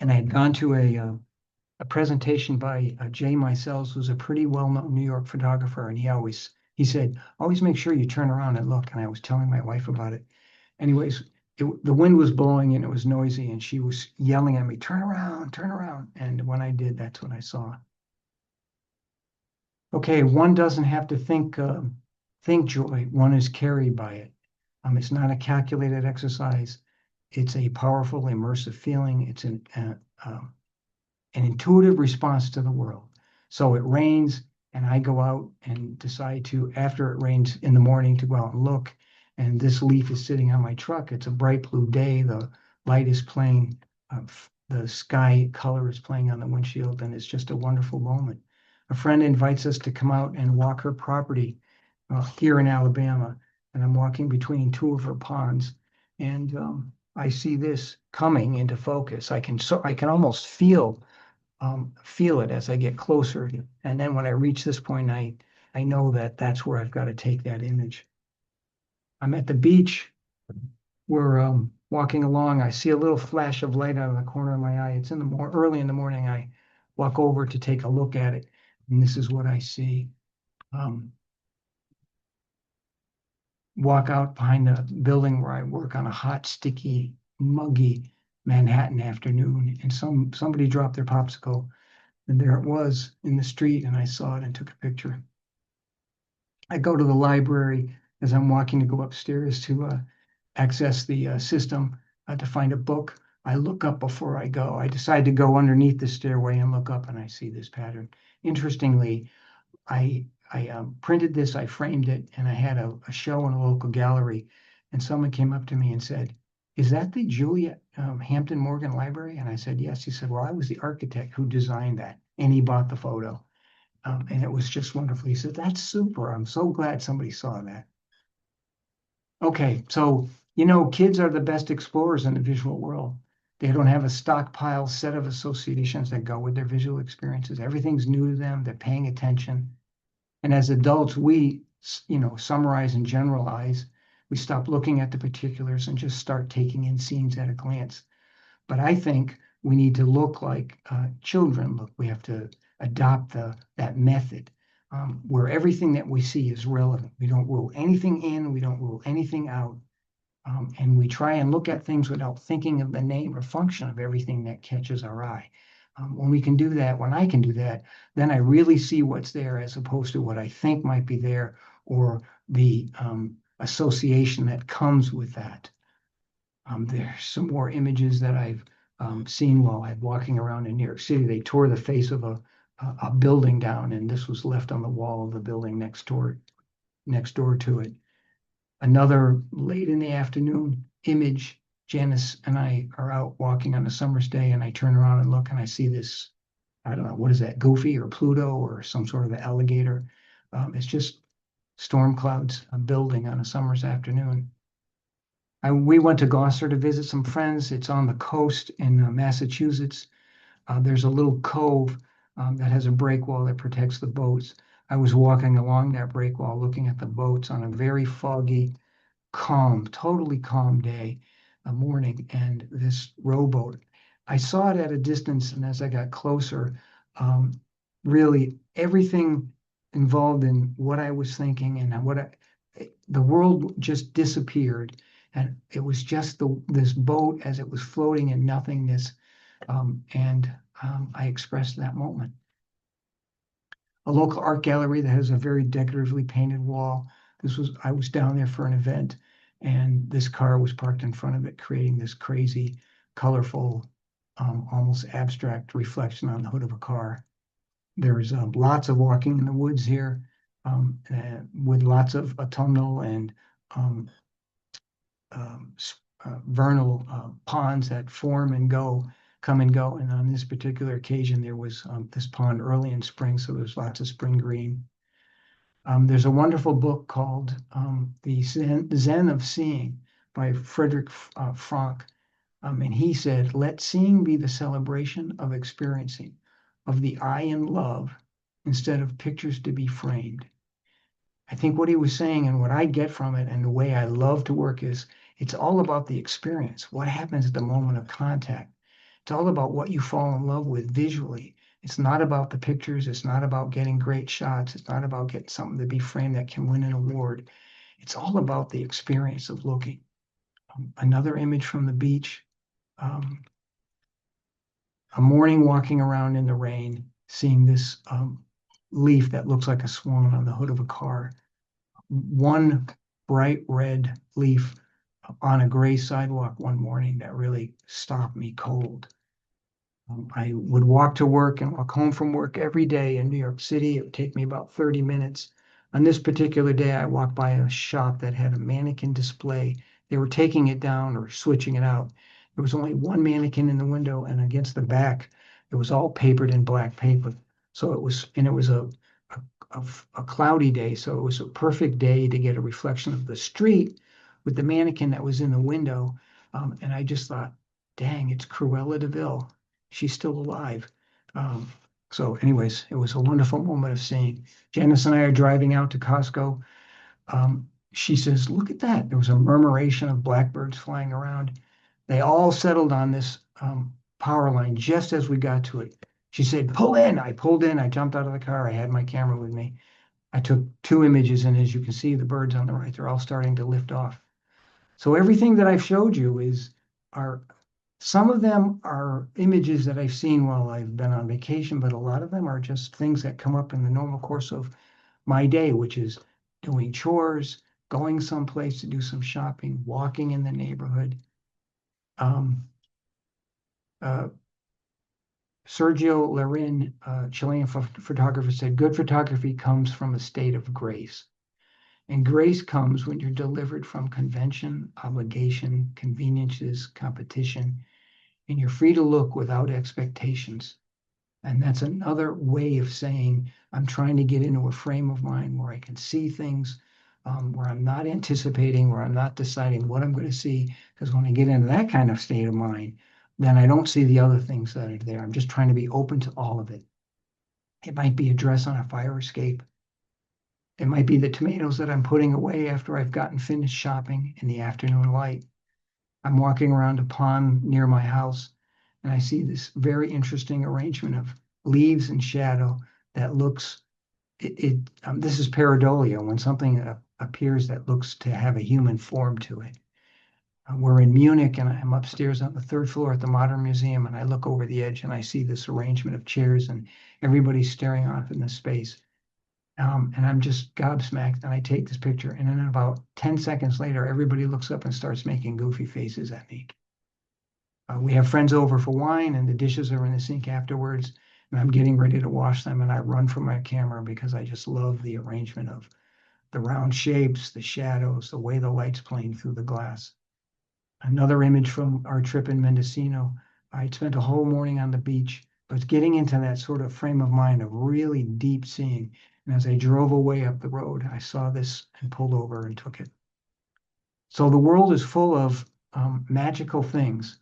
And I had gone to a presentation by Jay Meisel's, who's a pretty well-known New York photographer, and he said, always make sure you turn around and look. And I was telling my wife about it. Anyways, the wind was blowing and it was noisy, and she was yelling at me, turn around, turn around. And when I did, that's what I saw. Okay, one doesn't have to think joy. One is carried by it. It's not a calculated exercise. It's a powerful, immersive feeling. It's an intuitive response to the world. So it rains, and I go out and decide to, after it rains in the morning, to go out and look. And this leaf is sitting on my truck. It's a bright blue day. The light is playing, the sky color is playing on the windshield, and it's just a wonderful moment. A friend invites us to come out and walk her property here in Alabama, and I'm walking between two of her ponds, and I see this coming into focus. I can almost feel it as I get closer, and then when I reach this point, I know that that's where I've got to take that image. I'm at the beach. We're walking along. I see a little flash of light out of the corner of my eye. It's early in the morning. I walk over to take a look at it, and this is what I see. Walk out behind the building where I work on a hot, sticky, muggy Manhattan afternoon, and somebody dropped their popsicle, and there it was in the street, and I saw it and took a picture. I go to the library as I'm walking to go upstairs to access the system to find a book. I look up before I go. I decide to go underneath the stairway and look up, and I see this pattern. Interestingly, I printed this, I framed it, and I had a show in a local gallery, and someone came up to me and said, is that the Julia Hampton Morgan Library? And I said, yes. He said, well, I was the architect who designed that, and he bought the photo. And it was just wonderful. He said, that's super. I'm so glad somebody saw that. Okay, so, kids are the best explorers in the visual world. They don't have a stockpile set of associations that go with their visual experiences. Everything's new to them. They're paying attention. And as adults, we, summarize and generalize. We stop looking at the particulars and just start taking in scenes at a glance. But I think we need to look like children look. We have to adopt that method where everything that we see is relevant. We don't rule anything in, we don't rule anything out. And we try and look at things without thinking of the name or function of everything that catches our eye. When we can do that, when I can do that, then I really see what's there as opposed to what I think might be there or the association that comes with that. There's some more images that I've seen while I'm walking around in New York City. They tore the face of a building down, and this was left on the wall of the building next door to it. Another late in the afternoon image, Janice and I are out walking on a summer's day, and I turn around and look, and I see this I don't know, what is that, Goofy or Pluto or some sort of alligator. It's just storm clouds building on a summer's afternoon. We went to Gloucester to visit some friends. It's on the coast in Massachusetts. There's a little cove that has a break wall that protects the boats. I was walking along that break wall looking at the boats on a very foggy, calm, totally calm day, a morning, and this rowboat. I saw it at a distance, and as I got closer, um, really everything involved in what I was thinking and the world just disappeared, and it was just this boat as it was floating in nothingness, and I expressed that moment. A local art gallery that has a very decoratively painted wall. I was down there for an event, and this car was parked in front of it, creating this crazy, colorful, almost abstract reflection on the hood of a car. There's lots of walking in the woods here, with lots of autumnal and um, vernal ponds that form and come and go. And on this particular occasion, there was this pond early in spring, so there's lots of spring green. There's a wonderful book called The Zen of Seeing by Frederick Frank. And he said, let seeing be the celebration of experiencing, of the eye in love, instead of pictures to be framed. I think what he was saying and what I get from it and the way I love to work is it's all about the experience. What happens at the moment of contact? It's all about what you fall in love with visually. It's not about the pictures. It's not about getting great shots. It's not about getting something to be framed that can win an award. It's all about the experience of looking. Another image from the beach, a morning walking around in the rain, seeing this leaf that looks like a swan on the hood of a car. One bright red leaf on a gray sidewalk one morning that really stopped me cold. I would walk to work and walk home from work every day in New York City. It would take me about 30 minutes. On this particular day, I walked by a shop that had a mannequin display. They were taking it down or switching it out. There was only one mannequin in the window, and against the back, it was all papered in black paper. So it was a cloudy day, so it was a perfect day to get a reflection of the street with the mannequin that was in the window. And I just thought, dang, it's Cruella de Vil. She's still alive. So anyways, it was a wonderful moment of seeing. Janice and I are driving out to Costco. She says, look at that. There was a murmuration of blackbirds flying around. They all settled on this power line just as we got to it. She said, pull in. I pulled in. I jumped out of the car. I had my camera with me. I took 2 images, and as you can see, the birds on the right, they're all starting to lift off. So everything that I've showed you some of them are images that I've seen while I've been on vacation, but a lot of them are just things that come up in the normal course of my day, which is doing chores, going someplace to do some shopping, walking in the neighborhood. Sergio Lerin, Chilean photographer, said, good photography comes from a state of grace. And grace comes when you're delivered from convention, obligation, conveniences, competition, and you're free to look without expectations. And that's another way of saying I'm trying to get into a frame of mind where I can see things, where I'm not anticipating, where I'm not deciding what I'm going to see. Because when I get into that kind of state of mind, then I don't see the other things that are there. I'm just trying to be open to all of it. It might be a dress on a fire escape. It might be the tomatoes that I'm putting away after I've gotten finished shopping in the afternoon light. I'm walking around a pond near my house, and I see this very interesting arrangement of leaves and shadow that looks, this is pareidolia, when something appears that looks to have a human form to it. We're in Munich, and I'm upstairs on the 3rd floor at the Modern Museum, and I look over the edge and I see this arrangement of chairs and everybody's staring off in the space. And I'm just gobsmacked, and I take this picture, and then about 10 seconds later, everybody looks up and starts making goofy faces at me. We have friends over for wine, and the dishes are in the sink afterwards, and I'm getting ready to wash them, and I run for my camera because I just love the arrangement of the round shapes, the shadows, the way the light's playing through the glass. Another image from our trip in Mendocino. I spent a whole morning on the beach was getting into that sort of frame of mind of really deep seeing. And as I drove away up the road, I saw this and pulled over and took it. So the world is full of magical things,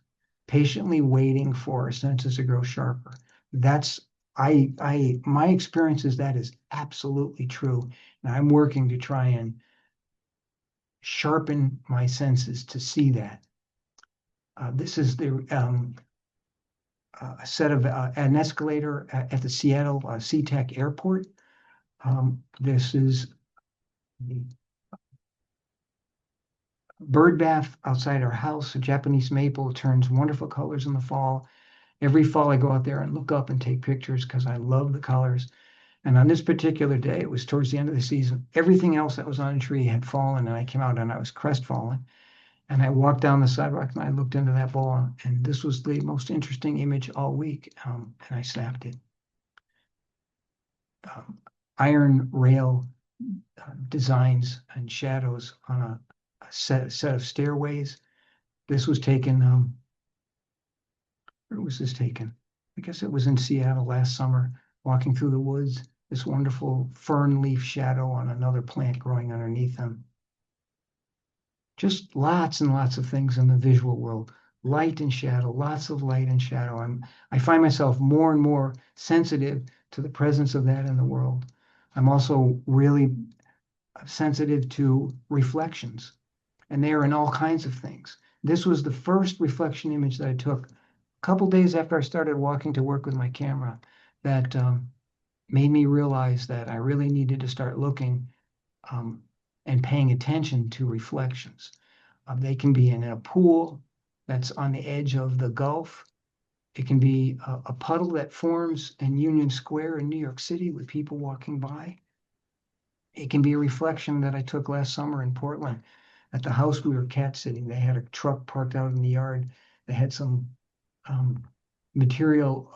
patiently waiting for our senses to grow sharper. That's my experience is that is absolutely true. And I'm working to try and sharpen my senses to see that. This is a set of an escalator at the Seattle SeaTac Airport. This is the bird bath outside our house. A Japanese maple turns wonderful colors in the fall. Every fall I go out there and look up and take pictures because I love the colors. And on this particular day, it was towards the end of the season. Everything else that was on the tree had fallen, and I came out and I was crestfallen. And I walked down the sidewalk and I looked into that bowl, and this was the most interesting image all week. And I snapped it. Iron rail designs and shadows on a set of stairways. This was taken, where was this taken? I guess it was in Seattle last summer, walking through the woods, this wonderful fern leaf shadow on another plant growing underneath them. Just lots and lots of things in the visual world. Light and shadow, lots of light and shadow. I find myself more and more sensitive to the presence of that in the world. I'm also really sensitive to reflections, and they are in all kinds of things. This was the first reflection image that I took a couple days after I started walking to work with my camera that made me realize that I really needed to start looking and paying attention to reflections. They can be in a pool that's on the edge of the Gulf. It can be a puddle that forms in Union Square in New York City with people walking by. It can be a reflection that I took last summer in Portland at the house we were cat sitting. They had a truck parked out in the yard. They had some material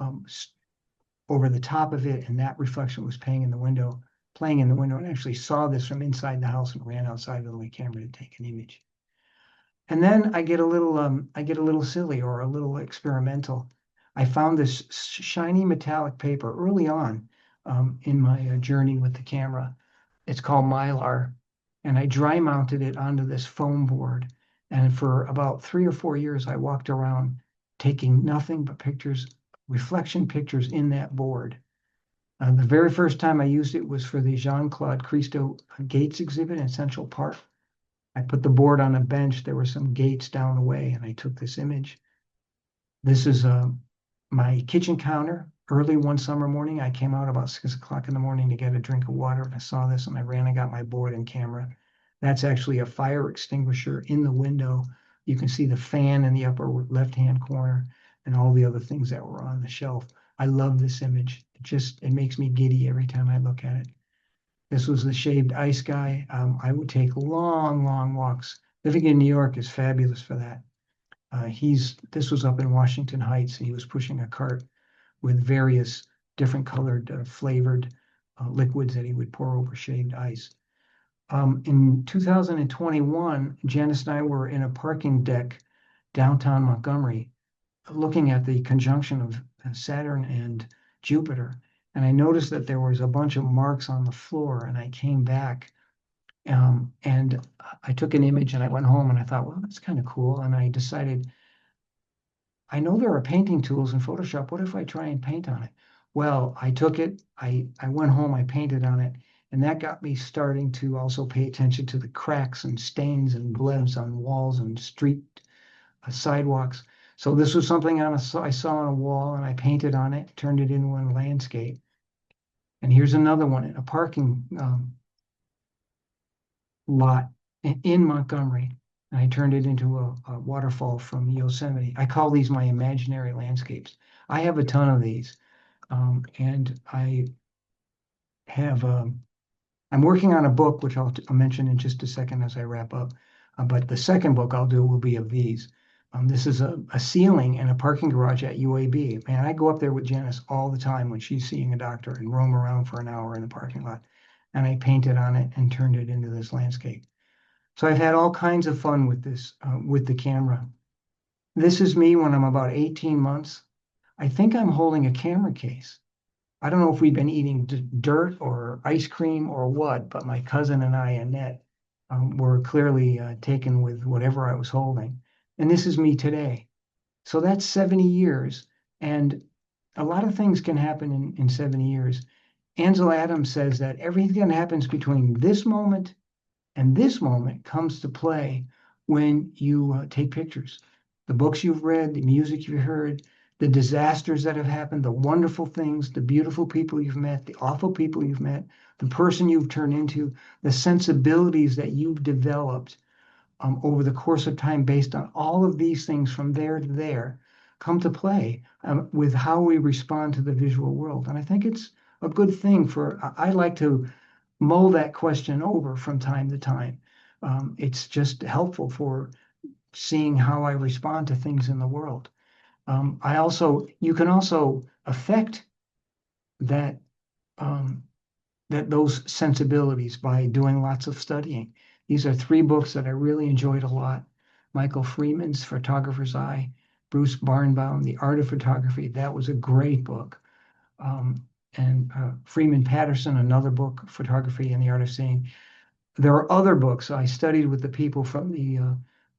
over the top of it, and that reflection was playing in the window, and I actually saw this from inside the house and ran outside with my camera to take an image. And then I get a little silly or a little experimental. I found this shiny metallic paper early on in my journey with the camera. It's called Mylar, and I dry mounted it onto this foam board. And for about 3 or 4 years, I walked around taking nothing but pictures, reflection pictures in that board. The very first time I used it was for the Jean-Claude Christo Gates exhibit in Central Park. I put the board on a bench. There were some gates down the way, and I took this image. This is my kitchen counter. Early one summer morning, I came out about 6 o'clock in the morning to get a drink of water, and I saw this, and I ran and got my board and camera. That's actually a fire extinguisher in the window. You can see the fan in the upper left-hand corner and all the other things that were on the shelf. I love this image. It makes me giddy every time I look at it. This was the shaved ice guy. I would take long, long walks. Living in New York is fabulous for that. This was up in Washington Heights, and he was pushing a cart with various different colored, flavored liquids that he would pour over shaved ice. In 2021, Janice and I were in a parking deck downtown Montgomery, looking at the conjunction of Saturn and Jupiter. And I noticed that there was a bunch of marks on the floor, and I came back and I took an image, and I went home and I thought, well, that's kind of cool. And I decided, I know there are painting tools in Photoshop. What if I try and paint on it? Well, I took it, I went home, I painted on it, and that got me starting to also pay attention to the cracks and stains and blebs on walls and street sidewalks. So this was something I saw on a wall, and I painted on it, turned it into a landscape. And here's another one in a parking lot in Montgomery. And I turned it into a waterfall from Yosemite. I call these my imaginary landscapes. I have a ton of these. And I have, I'm working on a book, which I'll mention in just a second as I wrap up. But the second book I'll do will be of these. This is a ceiling in a parking garage at UAB. Man, I go up there with Janice all the time when she's seeing a doctor and roam around for an hour in the parking lot. And I painted on it and turned it into this landscape. So I've had all kinds of fun with this, with the camera. This is me when I'm about 18 months. I think I'm holding a camera case. I don't know if we've been eating dirt or ice cream or what, but my cousin and I, Annette, were clearly taken with whatever I was holding. And this is me today. So that's 70 years. And a lot of things can happen in 70 years. Ansel Adams says that everything that happens between this moment and this moment comes to play when you take pictures. The books you've read, the music you've heard, the disasters that have happened, the wonderful things, the beautiful people you've met, the awful people you've met, the person you've turned into, the sensibilities that you've developed over the course of time based on all of these things from there to there come to play with how we respond to the visual world. And I think it's a good thing I like to mull that question over from time to time. It's just helpful for seeing how I respond to things in the world. You can also affect that those sensibilities by doing lots of studying. These are 3 books that I really enjoyed a lot. Michael Freeman's Photographer's Eye, Bruce Barnbaum, The Art of Photography. That was a great book. And Freeman Patterson, another book, Photography and the Art of Seeing. There are other books. I studied with the people from the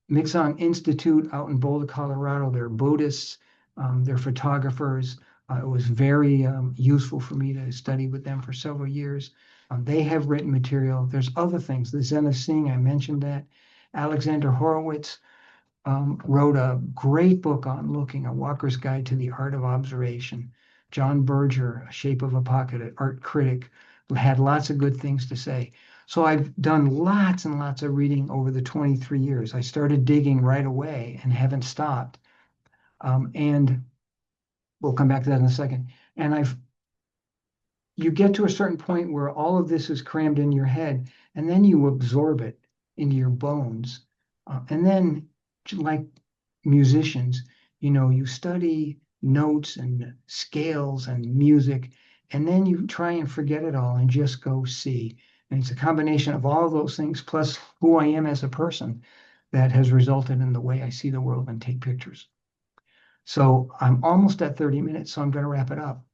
Mixon Institute out in Boulder, Colorado. They're Buddhists, they're photographers. It was very useful for me to study with them for several years. They have written material. There's other things. The Zen of Seeing, I mentioned that. Alexander Horowitz wrote a great book on looking, A Walker's Guide to the Art of Observation. John Berger, Shape of a Pocket, an art critic, had lots of good things to say. So I've done lots and lots of reading over the 23 years. I started digging right away and haven't stopped. And we'll come back to that in a second. And you get to a certain point where all of this is crammed in your head, and then you absorb it into your bones. And then, like musicians, you study notes and scales and music, and then you try and forget it all and just go see. And it's a combination of all of those things plus who I am as a person that has resulted in the way I see the world and take pictures. So I'm almost at 30 minutes, so I'm going to wrap it up.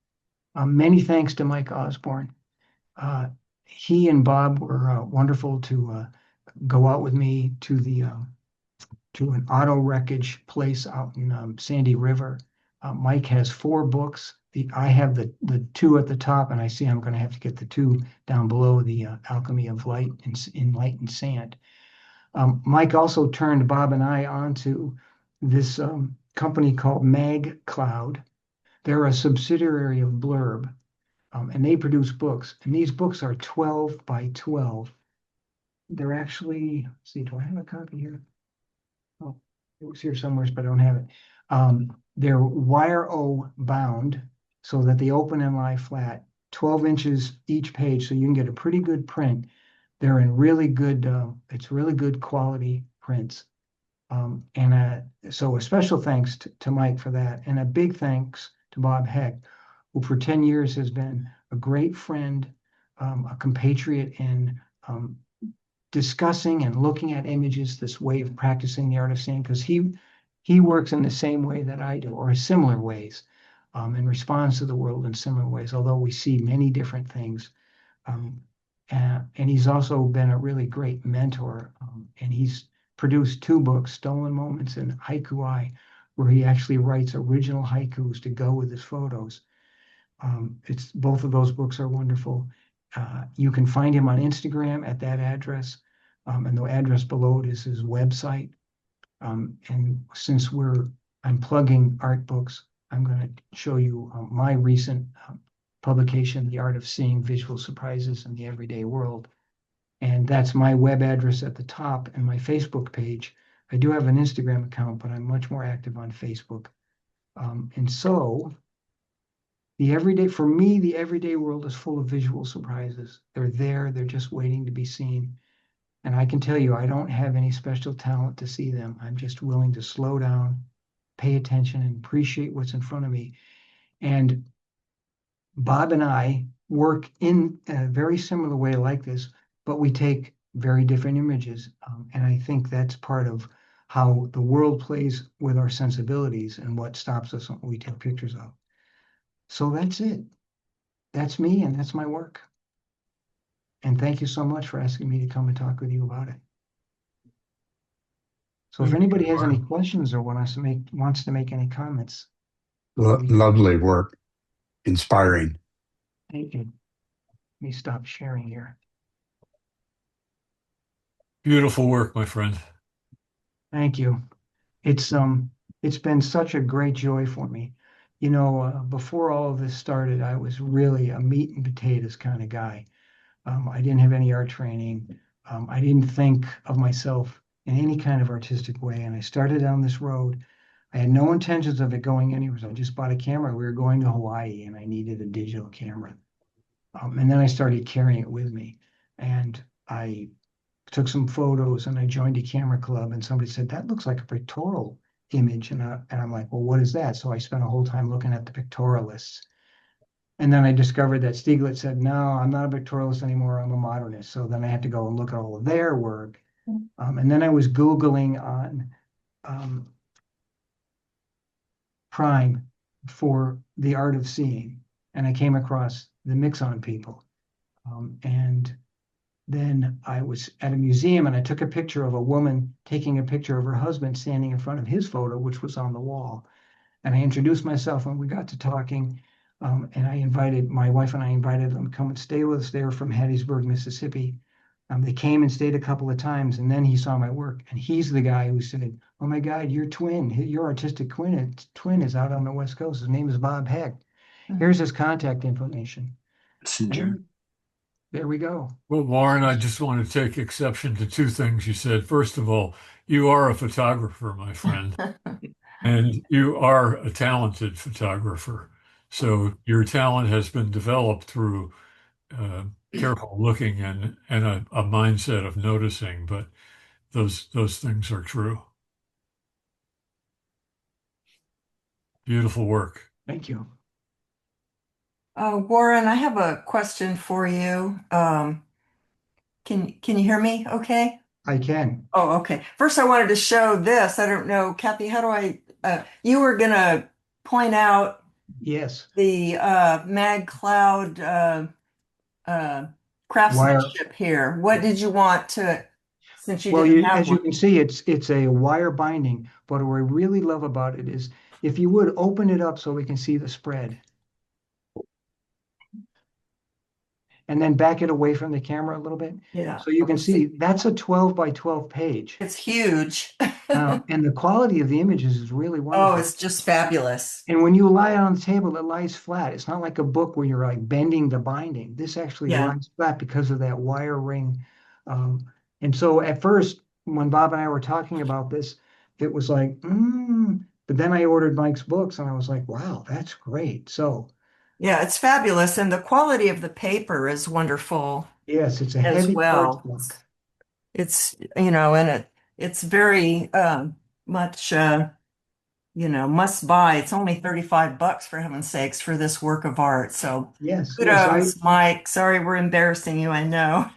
Many thanks to Mike Osborne. He and Bob were wonderful to go out with me to an auto wreckage place out in Sandy River. Mike has 4 books. I have the 2 at the top, and I see I'm going to have to get the 2 down below, the Alchemy of Light in Light and Sand. Mike also turned Bob and I onto this company called Mag Cloud. They're a subsidiary of Blurb, and they produce books. And these books are 12 by 12. They're actually, let's see, do I have a copy here? Oh, it was here somewhere, but I don't have it. They're wire-o bound so that they open and lie flat, 12 inches each page, so you can get a pretty good print. They're in really good, it's really good quality prints. So a special thanks to Mike for that, and a big thanks to Bob Heck, who for 10 years has been a great friend, a compatriot in discussing and looking at images, this way of practicing the art of seeing, because he works in the same way that I do, or similar ways, and responds to the world in similar ways, although we see many different things. And he's also been a really great mentor, and he's produced 2 books, Stolen Moments and Haiku Eye, where he actually writes original haikus to go with his photos. Both of those books are wonderful. You can find him on Instagram at that address, and the address below it is his website. And since I'm plugging art books, I'm going to show you my recent publication, The Art of Seeing Visual Surprises in the Everyday World. And that's my web address at the top and my Facebook page. I do have an Instagram account, but I'm much more active on Facebook. And so for me, the everyday world is full of visual surprises. They're there, they're just waiting to be seen. And I can tell you, I don't have any special talent to see them. I'm just willing to slow down, pay attention, and appreciate what's in front of me. And Bob and I work in a very similar way like this, but we take very different images. And I think that's part of how the world plays with our sensibilities and what stops us when we take pictures of. So that's it. That's me and that's my work. And thank you so much for asking me to come and talk with you about it. So if anybody has any questions or wants to make any comments. Lovely work. Inspiring. Thank you. Let me stop sharing here. Beautiful work, my friend. Thank you. It's been such a great joy for me. Before all of this started, I was really a meat and potatoes kind of guy. I didn't have any art training. I didn't think of myself in any kind of artistic way. And I started down this road. I had no intentions of it going anywhere. I just bought a camera. We were going to Hawaii and I needed a digital camera. And then I started carrying it with me. And I took some photos and I joined a camera club. And somebody said, that looks like a pictorial image. And I'm like, well, what is that? So I spent a whole time looking at the pictorialists. And then I discovered that Stieglitz said, no, I'm not a pictorialist anymore. I'm a modernist. So then I had to go and look at all of their work. And then I was Googling on Prime for the art of seeing. And I came across the Mixon people. And then I was at a museum and I took a picture of a woman taking a picture of her husband standing in front of his photo, which was on the wall. And I introduced myself and we got to talking. And my wife and I invited them to come and stay with us. They were from Hattiesburg, Mississippi. They came and stayed a couple of times, and then he saw my work. And he's the guy who said, oh my God, your artistic twin is out on the West Coast. His name is Bob Heck. Here's his contact information. And there we go. Well, Warren, I just want to take exception to two things you said. First of all, you are a photographer, my friend, and you are a talented photographer. So your talent has been developed through careful looking and a mindset of noticing, but those things are true. Beautiful work. Thank you. Warren, I have a question for you. Can you hear me okay? I can. Oh, okay. First, I wanted to show this. I don't know, Kathy, how do you were going to point out Yes. the Mag Cloud craftsmanship here. What did you want to, since you didn't have as you one? can see, it's a wire binding, but what I really love about it is if you would open it up so we can see the spread. And then back it away from the camera a little bit. Yeah. So you can see that's a 12 by 12 page. It's huge. And the quality of the images is really wonderful. Oh, it's just fabulous. And when you lie on the table, it lies flat. It's not like a book where you're like bending the binding. This actually lies flat because of that wire ring. And so at first, when Bob and I were talking about this, it was like, but then I ordered Mike's books and I was like, wow, that's great. So yeah, it's fabulous. And the quality of the paper is wonderful. Yes, it's a as heavy well. cardstock. It's, and it's very much, must buy. It's only $35 for heaven's sakes for this work of art. So Yes, kudos, Mike. Sorry, we're embarrassing you, I know.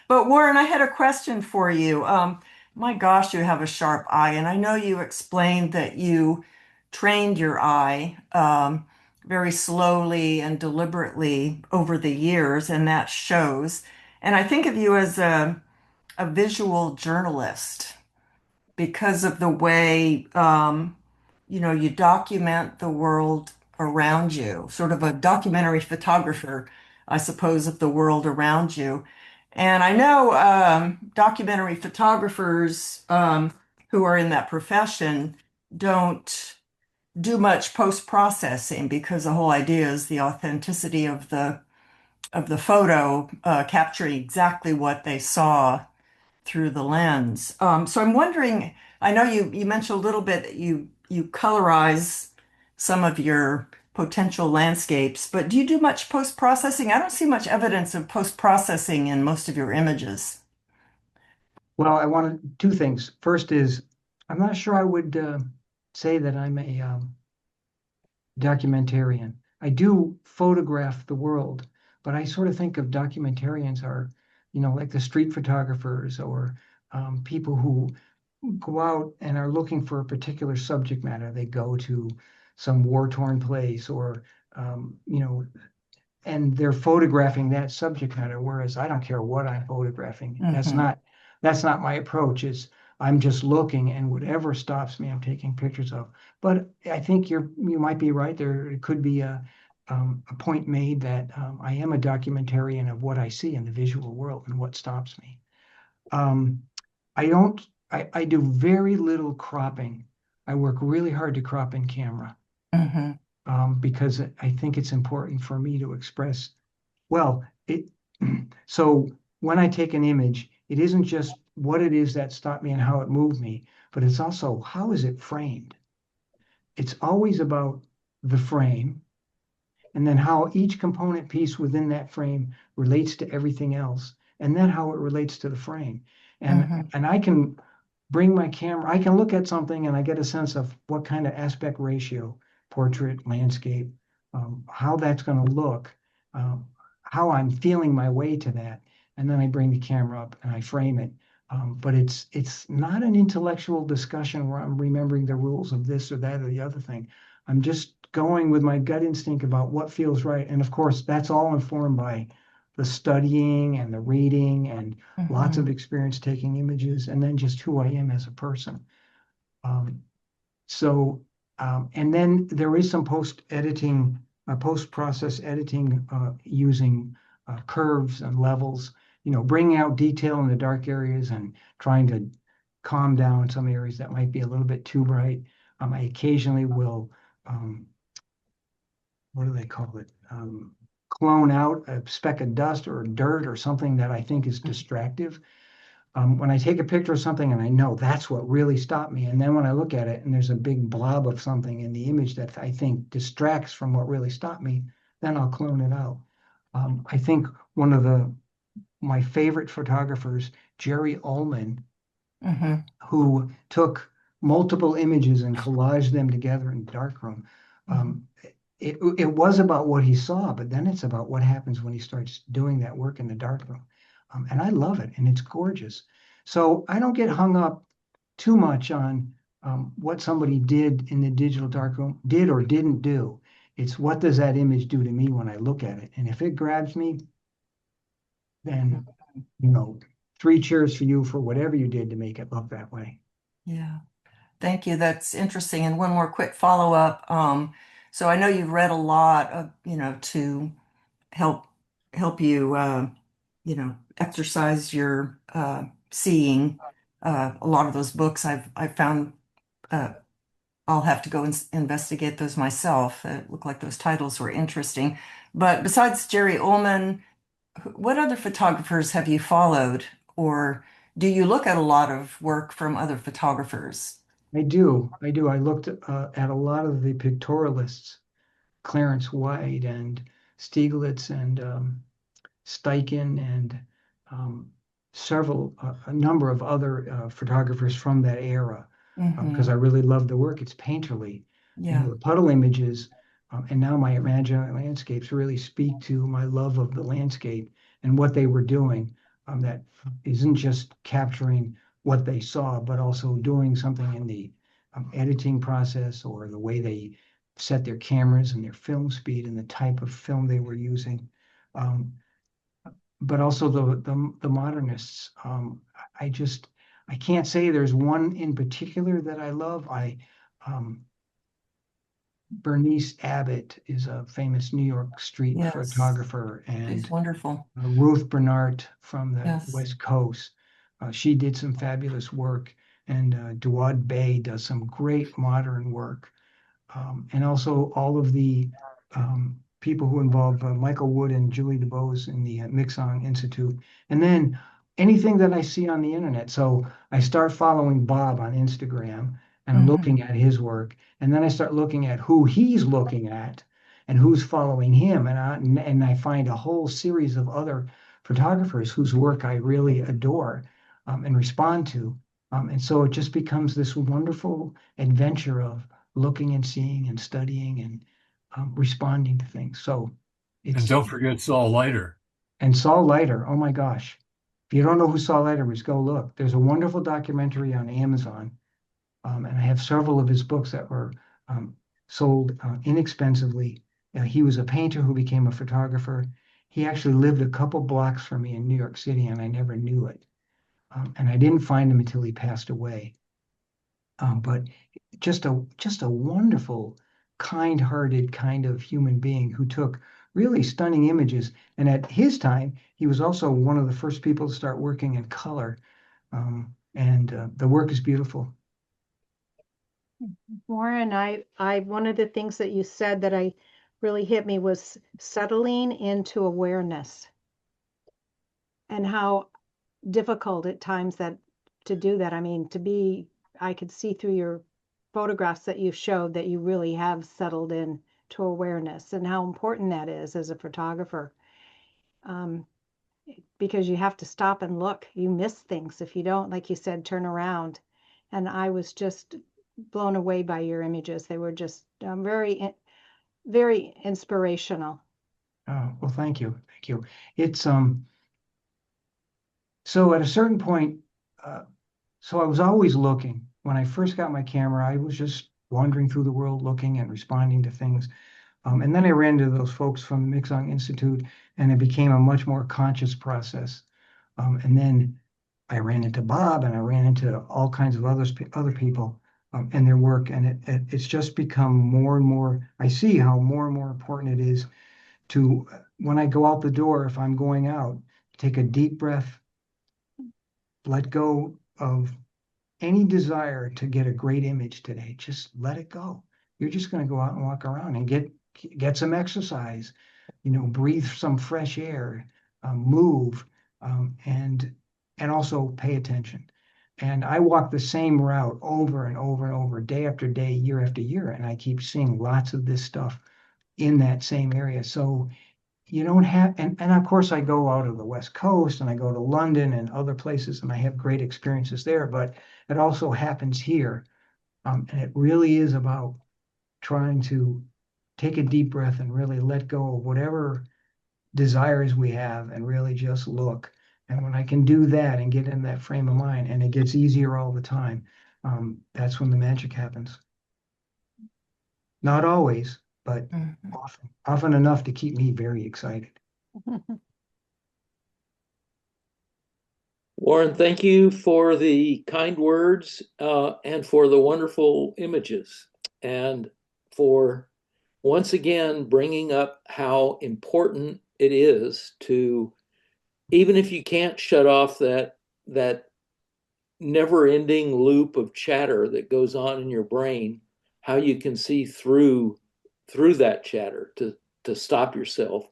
But Warren, I had a question for you. My gosh, you have a sharp eye. And I know you explained that you trained your eye very slowly and deliberately over the years, and that shows. And I think of you as a visual journalist because of the way, you document the world around you, sort of a documentary photographer, I suppose, of the world around you. And I know documentary photographers who are in that profession don't do much post-processing because the whole idea is the authenticity of the photo capturing exactly what they saw through the lens. So I'm wondering, I know you mentioned a little bit that you colorize some of your potential landscapes, but do you do much post-processing? I don't see much evidence of post-processing in most of your images. Well, I wanted two things. First is, I'm not sure I would say that I'm a documentarian. I do photograph the world, but I sort of think of documentarians are, like the street photographers or people who go out and are looking for a particular subject matter. They go to some war-torn place, or you know, and they're photographing that subject matter, whereas I don't care what I'm photographing. That's not my approach. Is I'm just looking, and whatever stops me, I'm taking pictures of. But I think you might be right. There could be a point made that I am a documentarian of what I see in the visual world and what stops me. I don't. I do very little cropping. I work really hard to crop in camera. Because I think it's important for me to express, well, so when I take an image, it isn't just what it is that stopped me and how it moved me, but it's also how is it framed? It's always about the frame, and then how each component piece within that frame relates to everything else, and then how it relates to the frame. And I can bring my camera, I can look at something and I get a sense of what kind of aspect ratio, portrait, landscape, how that's going to look, how I'm feeling my way to that. And then I bring the camera up and I frame it. But it's not an intellectual discussion where I'm remembering the rules of this or that or the other thing. I'm just going with my gut instinct about what feels right. And of course, that's all informed by the studying and the reading and lots of experience taking images, and then just who I am as a person. And then there is some post-process editing using curves and levels, bringing out detail in the dark areas and trying to calm down some areas that might be a little bit too bright. I occasionally will, what do they call it? Clone out a speck of dust or dirt or something that I think is distractive. When I take a picture of something and I know that's what really stopped me, and then when I look at it and there's a big blob of something in the image that I think distracts from what really stopped me, then I'll clone it out. I think one of my favorite photographers, Jerry Ullman, who took multiple images and collaged them together in darkroom. It was about what he saw, but then it's about what happens when he starts doing that work in the darkroom. And I love it, and it's gorgeous. So I don't get hung up too much on what somebody did in the digital darkroom, did or didn't do. It's what does that image do to me when I look at it? And if it grabs me, then, 3 cheers for you for whatever you did to make it look that way. Yeah. Thank you. That's interesting. And one more quick follow-up. So I know you've read a lot of, to help you, exercise your seeing. A lot of those books I've found, I'll have to go and investigate those myself. It looked like those titles were interesting. But besides Jerry Ullman, what other photographers have you followed, or do you look at a lot of work from other photographers? I do. I looked at a lot of the pictorialists, Clarence White and Stieglitz and Steichen and a number of other photographers from that era, because I really love the work. It's painterly. The puddle images and now my imaginary landscapes really speak to my love of the landscape and what they were doing. That isn't just capturing what they saw, but also doing something in the editing process or the way they set their cameras and their film speed and the type of film they were using. But also the modernists. I can't say there's one in particular that I love. Bernice Abbott is a famous New York street photographer, and she's wonderful. Ruth Bernhardt from the Yes. West Coast. She did some fabulous work, and Duad Bey does some great modern work. And also all of the people who involve Michael Wood and Julie DeBose in the Mixon Institute. And then anything that I see on the internet. So I start following Bob on Instagram and looking at his work. And then I start looking at who he's looking at and who's following him. And I find a whole series of other photographers whose work I really adore and respond to. And so it just becomes this wonderful adventure of looking and seeing and studying and responding to things. So And don't forget Saul Leiter. And Saul Leiter, oh my gosh. If you don't know who Saul Leiter is, go look. There's a wonderful documentary on Amazon. And I have several of his books that were sold inexpensively. He was a painter who became a photographer. He actually lived a couple blocks from me in New York City, and I never knew it. And I didn't find him until he passed away. But just a wonderful, kind-hearted kind of human being who took really stunning images. And at his time, he was also one of the first people to start working in color. And the work is beautiful. Warren, one of the things that you said that I really hit me was settling into awareness and how difficult at times that to do that. I mean, I could see through your photographs that you showed that you really have settled in to awareness and how important that is as a photographer. Because you have to stop and look. You miss things if you don't, like you said, turn around. And I was just blown away by your images. They were just very, very inspirational. Oh, well, thank you. Thank you. It's so at a certain point, so I was always looking. When I first got my camera, I was just wandering through the world looking and responding to things. And then I ran into those folks from the Mixong Institute, and it became a much more conscious process. And then I ran into Bob, and I ran into all kinds of other people and their work, and it's just become more and more. I see how more and more important it is to, when I go out the door, if I'm going out, take a deep breath, let go of any desire to get a great image today. Just let it go. You're just going to go out and walk around and get some exercise, breathe some fresh air, move, and also pay attention. And I walk the same route over and over and over, day after day, year after year, and I keep seeing lots of this stuff in that same area. So you don't have, and of course I go out of the West Coast and I go to London and other places and I have great experiences there, but it also happens here. And it really is about trying to take a deep breath and really let go of whatever desires we have and really just look. And when I can do that and get in that frame of mind, and it gets easier all the time, that's when the magic happens. Not always, but often enough to keep me very excited. Warren, thank you for the kind words and for the wonderful images, and for once again bringing up how important it is to, even if you can't shut off that never-ending loop of chatter that goes on in your brain, how you can see through that chatter to stop yourself.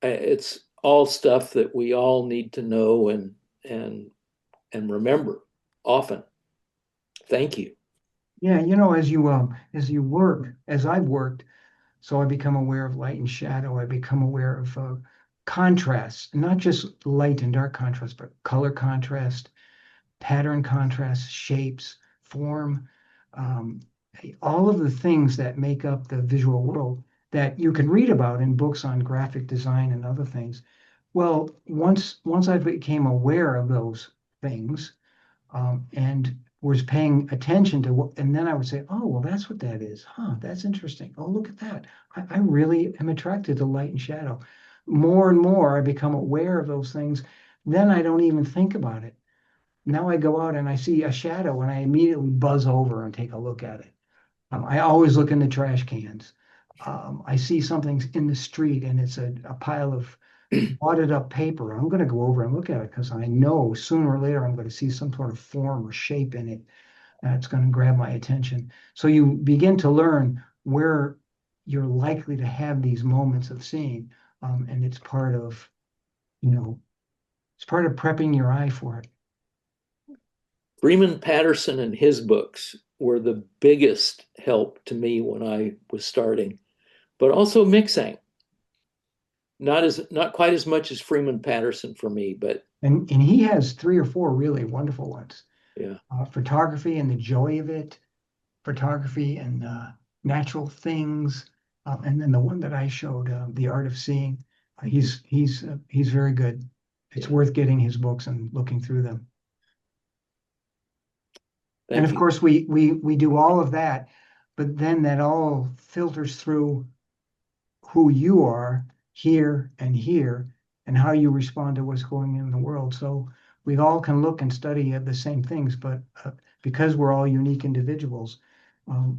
It's all stuff that we all need to know and remember often. Thank you. Yeah, as you work, as I've worked, so I become aware of light and shadow. I become aware of contrasts, not just light and dark contrast, but color contrast, pattern contrast, shapes, form, um, all of the things that make up the visual world that you can read about in books on graphic design and other things. Well, once I became aware of those things, and was paying attention to what, and then I would say, oh, well, that's what that is. Huh, that's interesting. Oh, look at that. I really am attracted to light and shadow. More and more, I become aware of those things. Then I don't even think about it. Now I go out and I see a shadow and I immediately buzz over and take a look at it. I always look in the trash cans. I see something in the street and it's a pile of wadded up paper. I'm going to go over and look at it because I know sooner or later I'm going to see some sort of form or shape in it that's going to grab my attention. So you begin to learn where you're likely to have these moments of seeing, and it's part of, it's part of prepping your eye for it. Freeman Patterson and his books were the biggest help to me when I was starting, but also Mixang. Not quite as much as Freeman Patterson for me, but and he has 3 or 4 really wonderful ones. Yeah, photography and the joy of it, photography and natural things, and then the one that I showed, the art of seeing. He's very good. It's worth getting his books and looking through them. Thank And of you. course, we do all of that, but then that all filters through who you are here and how you respond to what's going on in the world. So we all can look and study at the same things, but because we're all unique individuals,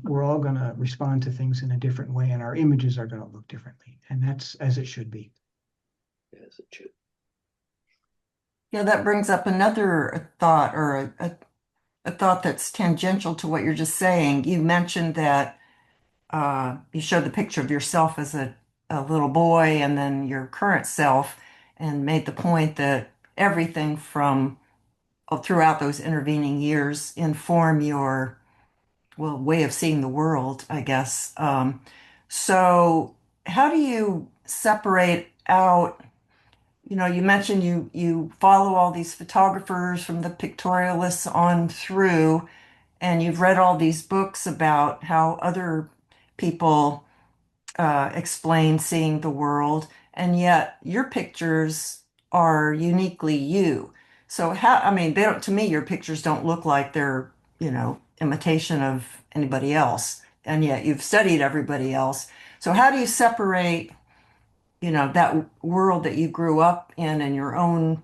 we're all going to respond to things in a different way, and our images are going to look differently. And that's as it should be. Yes, it should. Yeah, that brings up another thought, or a thought that's tangential to what you're just saying. You mentioned that you showed the picture of yourself as a little boy and then your current self, and made the point that everything from throughout those intervening years inform your, well, way of seeing the world, I guess. So how do you separate out, you mentioned you follow all these photographers from the pictorialists on through, and you've read all these books about how other people explain seeing the world, and yet your pictures are uniquely you. So how, I mean, they don't, to me, your pictures don't look like they're, imitation of anybody else, and yet you've studied everybody else. So how do you separate, that world that you grew up in and your own,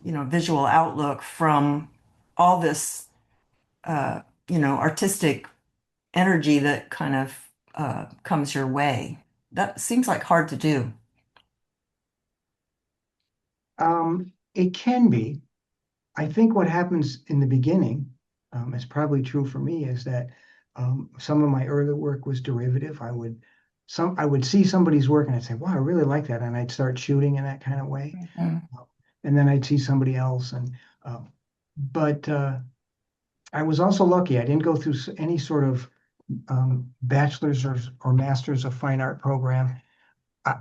visual outlook from all this, artistic energy that kind of comes your way? That seems like hard to do. It can be. I think what happens in the beginning is probably true for me is that some of my early work was derivative. I would see somebody's work and I'd say, wow, I really like that. And I'd start shooting in that kind of way. And then I'd see somebody else. But I was also lucky. I didn't go through any sort of bachelor's or master's of fine art program.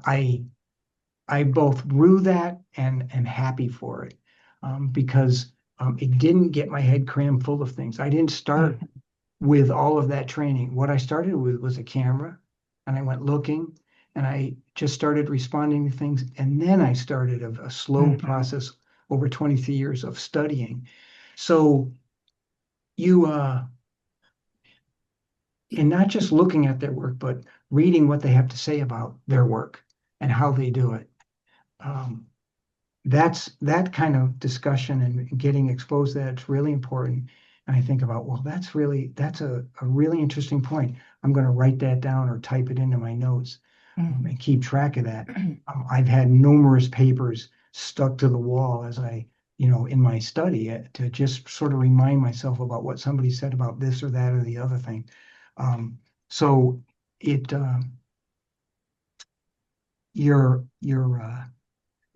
I both rue that and am happy for it because it didn't get my head crammed full of things. I didn't start with all of that training. What I started with was a camera, and I went looking, and I just started responding to things. And then I started a slow process over 23 years of studying. So you, and not just looking at their work, but reading what they have to say about their work and how they do it. That's that kind of discussion and getting exposed to that, it's really important. And I think about, well, that's a really interesting point. I'm going to write that down or type it into my notes and keep track of that. I've had numerous papers stuck to the wall as in my study to just sort of remind myself about what somebody said about this or that or the other thing. So it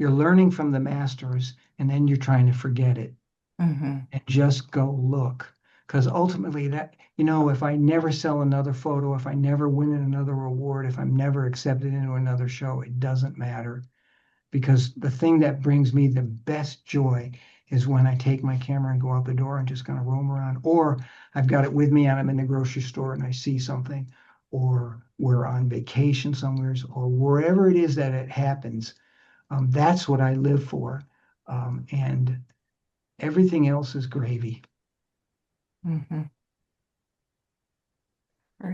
you're learning from the masters, and then you're trying to forget it and just go look. Because ultimately if I never sell another photo, if I never win another award, if I'm never accepted into another show, it doesn't matter. Because the thing that brings me the best joy is when I take my camera and go out the door and just kind of roam around, or I've got it with me and I'm in the grocery store and I see something, or we're on vacation somewhere, or wherever it is that it happens. That's what I live for. And everything else is gravy. Very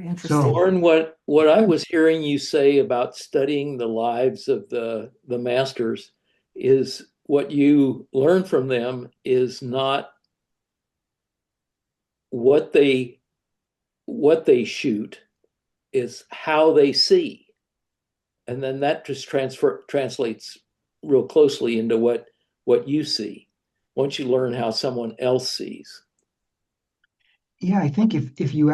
interesting. So, Warren, what I was hearing you say about studying the lives of the masters is what you learn from them is not what they shoot, is how they see. And then that just translates real closely into what you see once you learn how someone else sees. yeah, I think if you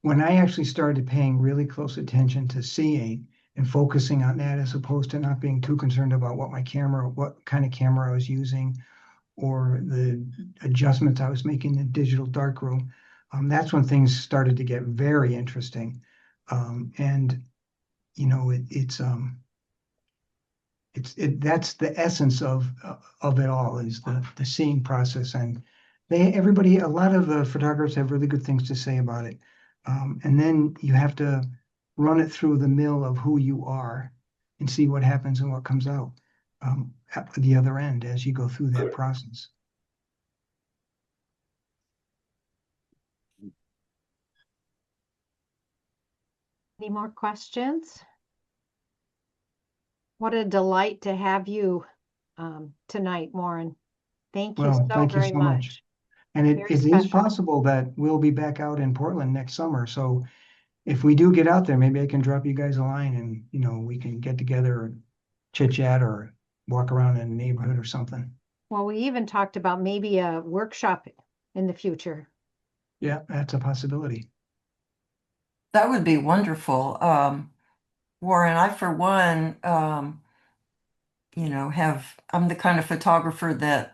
when I actually started paying really close attention to seeing and focusing on that as opposed to not being too concerned about what kind of camera I was using or the adjustments I was making in the digital darkroom, that's when things started to get very interesting. And that's the essence of it all is the seeing process. And a lot of the photographers have really good things to say about it. And then you have to run it through the mill of who you are and see what happens and what comes out at the other end as you go through that process. Any more questions? What a delight to have you tonight, Warren. Thank you Well, so thank you very so much. much. And it Very is special. possible that we'll be back out in Portland next summer. So if we do get out there, maybe I can drop you guys a line and, we can get together and chit chat or walk around in the neighborhood or something. Well, we even talked about maybe a workshop in the future. Yeah, that's a possibility. That would be wonderful. Warren, I, for one, I'm the kind of photographer that,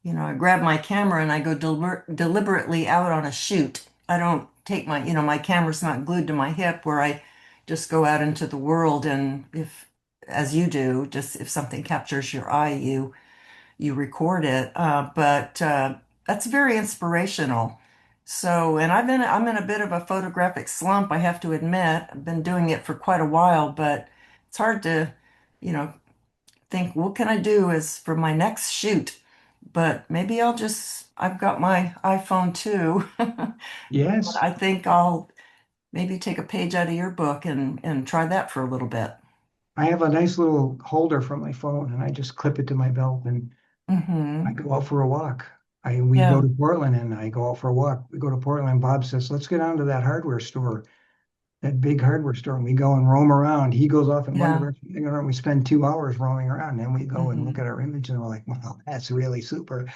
I grab my camera and I go deliberately out on a shoot. I don't take my camera's not glued to my hip where I just go out into the world and as you do, just if something captures your eye, you record it. But that's very inspirational. So, and I'm in a bit of a photographic slump, I have to admit. I've been doing it for quite a while, but it's hard to, you know, think, what can I do as for my next shoot? But maybe I've got my iPhone too. Yes, I think I'll maybe take a page out of your book and try that for a little bit. I have a nice little holder for my phone and I just clip it to my belt and I Hmm. go out for a walk. We go Yeah. to Portland and I go out for a walk. We go to Portland and Bob says, let's get down to that hardware store, that big hardware store. And we go and roam around. He goes off in one Yeah. direction. We spend 2 hours roaming around. And then we go and look Hmm. at our image and we're like, wow, that's really super.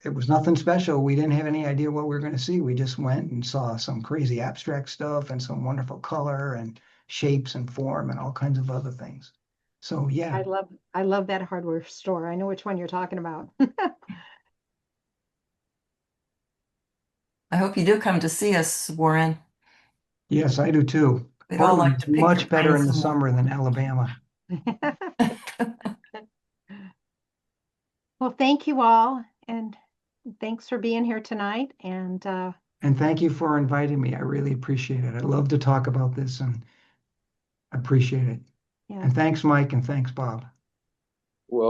It was nothing special. We didn't have any idea what we were going to see. We just went and saw some crazy abstract stuff and some wonderful color and shapes and form and all kinds of other things. So yeah, I love that hardware store. I know which one you're talking about. I hope you do come to see us, Warren. yes, I do too. We'd all Portland like is to pick your much better brains in the some more. summer than Alabama. Well, thank you all, and thanks for being here tonight. And thank you for inviting me. I really appreciate it. I love to talk about this and appreciate it. Yeah. And thanks, Mike, and thanks, Bob. Well,